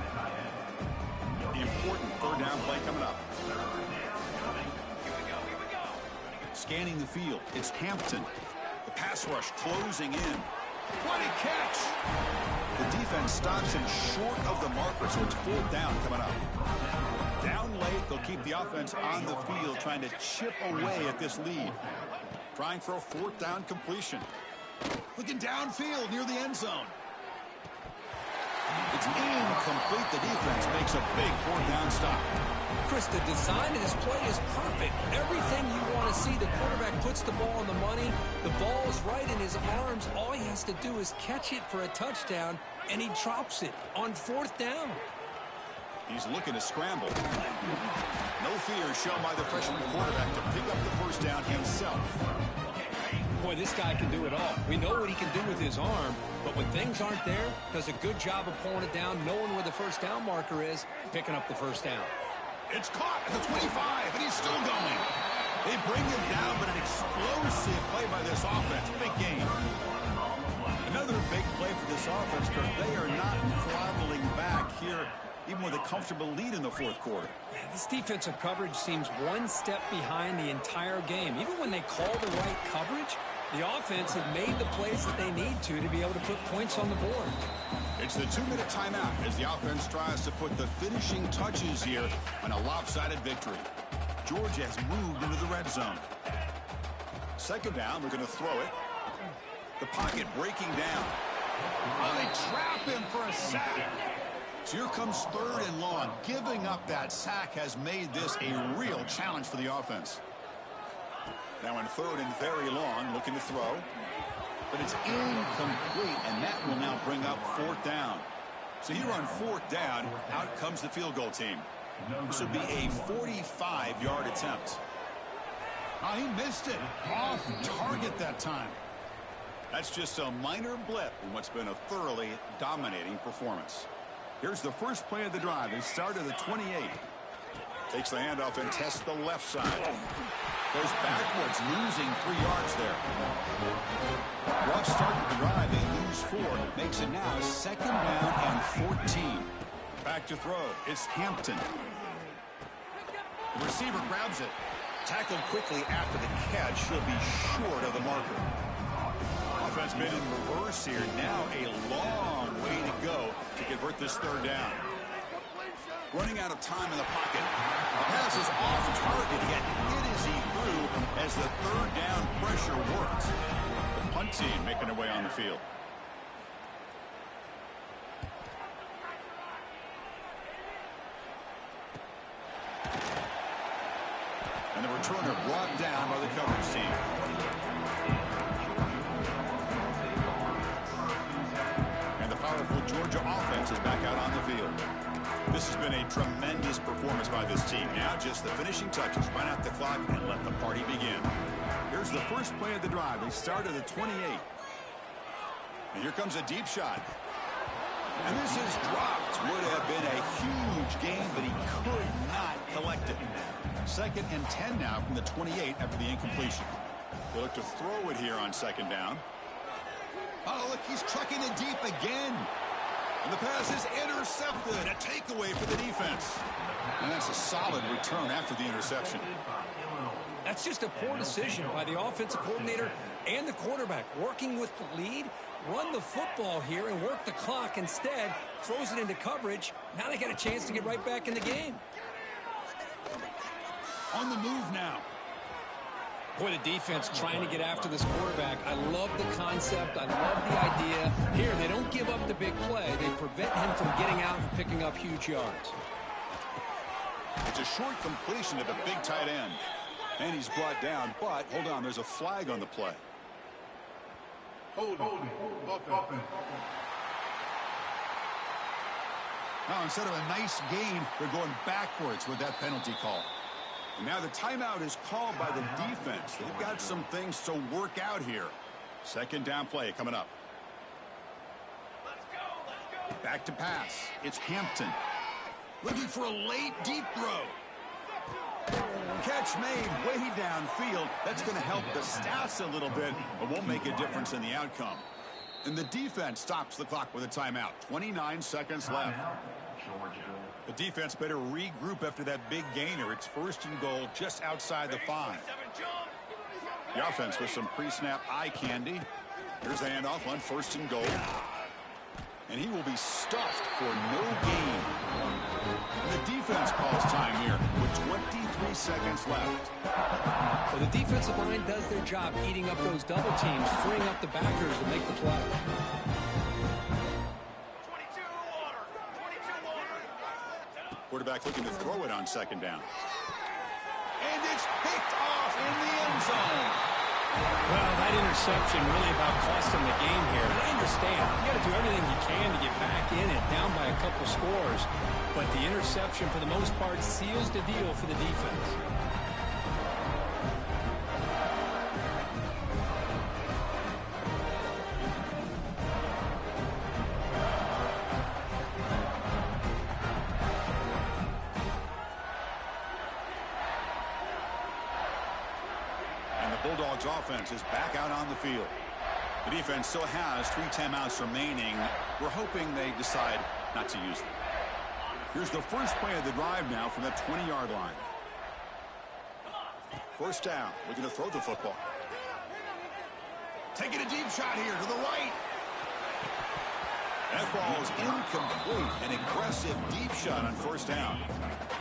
The important 3rd down play coming up. Scanning the field, it's Hampton. The pass rush closing in. What a catch! The defense stops him short of the marker, so it's 4th down coming up. Down late, they'll keep the offense on the field, trying to chip away at this lead. Trying for a 4th down completion. Looking downfield near the end zone. It's incomplete. The defense makes a big 4th down stop. Chris, the design of this play is perfect. Everything you want to see. The quarterback puts the ball on the money. The ball is right in his arms. All he has to do is catch it for a touchdown, and he drops it on 4th down. He's looking to scramble. No fear shown by the freshman quarterback to pick up the 1st down himself. Boy, this guy can do it all. We know what he can do with his arm, but when things aren't there, does a good job of pulling it down, knowing where the first down marker is, picking up the first down. It's caught at the 25, and he's still going. They bring him down, but an explosive play by this offense. Big game. Another big play for this offense, because they are not throttling back here, even with a comfortable lead in the fourth quarter. This defensive coverage seems one step behind the entire game. Even when they call the right coverage, the offense has made the plays that they need to be able to put points on the board. It's the 2-minute timeout as the offense tries to put the finishing touches here on a lopsided victory. Georgia has moved into the red zone. Second down, we're going to throw it. The pocket breaking down. Oh, they trap him for a sack. So here comes 3rd and long. Giving up that sack has made this a real challenge for the offense. Now on 3rd and very long, looking to throw. But it's incomplete, and that will now bring up 4th down. So here on 4th down, out comes the field goal team. This will be a 45-yard attempt. Oh, he missed it. Off target that time. That's just a minor blip in what's been a thoroughly dominating performance. Here's the first play of the drive. They start at the 28. Takes the handoff and tests the left side. Goes backwards, losing 3 yards there. Rough start to the drive. They lose 4. Makes it now 2nd down and 14. Back to throw. It's Hampton. The receiver grabs it. Tackled quickly after the catch. He'll be short of the marker. Offense been in reverse here. Now a long way to go to convert this 3rd down. Running out of time in the pocket. The pass is off target, yet hit as he threw as the 3rd down pressure worked. The punt team making their way on the field. And the returner brought down by the coverage team. And the powerful Georgia offense is back out on the field. This has been a tremendous performance by this team. Now just the finishing touches, run out the clock, and let the party begin. Here's the first play of the drive. They start at the 28. And here comes a deep shot. And this is dropped. Would have been a huge gain, but he could not collect it. 2nd and 10 now from the 28 after the incompletion. They look to throw it here on 2nd down. Oh, look, he's trucking it deep again. And the pass is intercepted. A takeaway for the defense. And that's a solid return after the interception. That's just a poor decision by the offensive coordinator and the quarterback. Working with the lead, run the football here and work the clock. Instead, throws it into coverage. Now they get a chance to get right back in the game. On the move now. Boy, the defense trying to get after this quarterback. I love the concept. I love the idea. Here, they don't give up the big play. They prevent him from getting out and picking up huge yards. It's a short completion to the big tight end. And he's brought down, but hold on, there's a flag on the play. Holding. Now, instead of a nice gain, they're going backwards with that penalty call. And now the timeout is called by the defense. They've got some things to work out here. 2nd down play coming up. Back to pass. It's Hampton. Looking for a late deep throw. Catch made way downfield. That's going to help the stats a little bit, but won't make a difference in the outcome. And the defense stops the clock with a timeout. 29 seconds left. The defense better regroup after that big gainer. It's 1st and goal just outside the 5. The offense with some pre-snap eye candy. Here's the handoff on 1st and goal. And he will be stuffed for no gain. And the defense calls time here with 23 seconds left. Well, the defensive line does their job eating up those double teams, freeing up the backers to make the play. Quarterback looking to throw it on 2nd down. And it's picked off in the end zone. Well, that interception really about cost them the game here. And I understand. You got to do everything you can to get back in it, down by a couple scores. But the interception, for the most part, seals the deal for the defense. Bulldogs offense is back out on the field. The defense still has 3 timeouts remaining. We're hoping they decide not to use them. Here's the first play of the drive now from the 20-yard line. First down. We're going to throw the football. Taking a deep shot here to the right. That ball is incomplete. An aggressive deep shot on first down.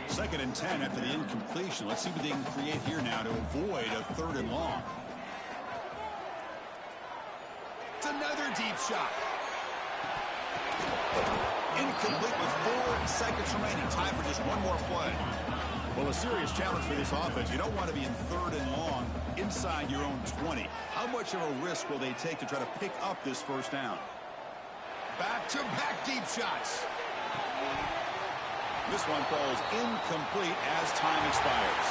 2nd and 10 after the incompletion. Let's see what they can create here now to avoid a 3rd and long. It's another deep shot. Incomplete with 4 seconds remaining. Time for just one more play. Well, a serious challenge for this offense. You don't want to be in 3rd and long inside your own 20. How much of a risk will they take to try to pick up this first down? Back-to-back deep shots. This one falls incomplete as time expires.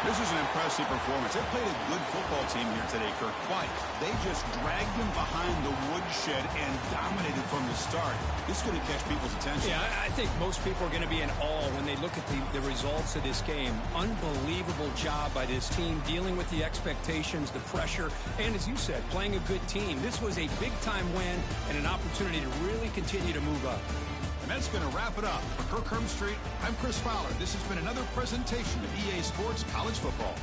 This is an impressive performance. They played a good football team here today, Kirk. But they just dragged them behind the woodshed and dominated from the start. This is going to catch people's attention. Yeah, I think most people are going to be in awe when they look at the results of this game. Unbelievable job by this team dealing with the expectations, the pressure, and as you said, playing a good team. This was a big-time win and an opportunity to really continue to move up. And that's going to wrap it up. For Kirk Herbstreit, I'm Chris Fowler. This has been another presentation of EA Sports College Football.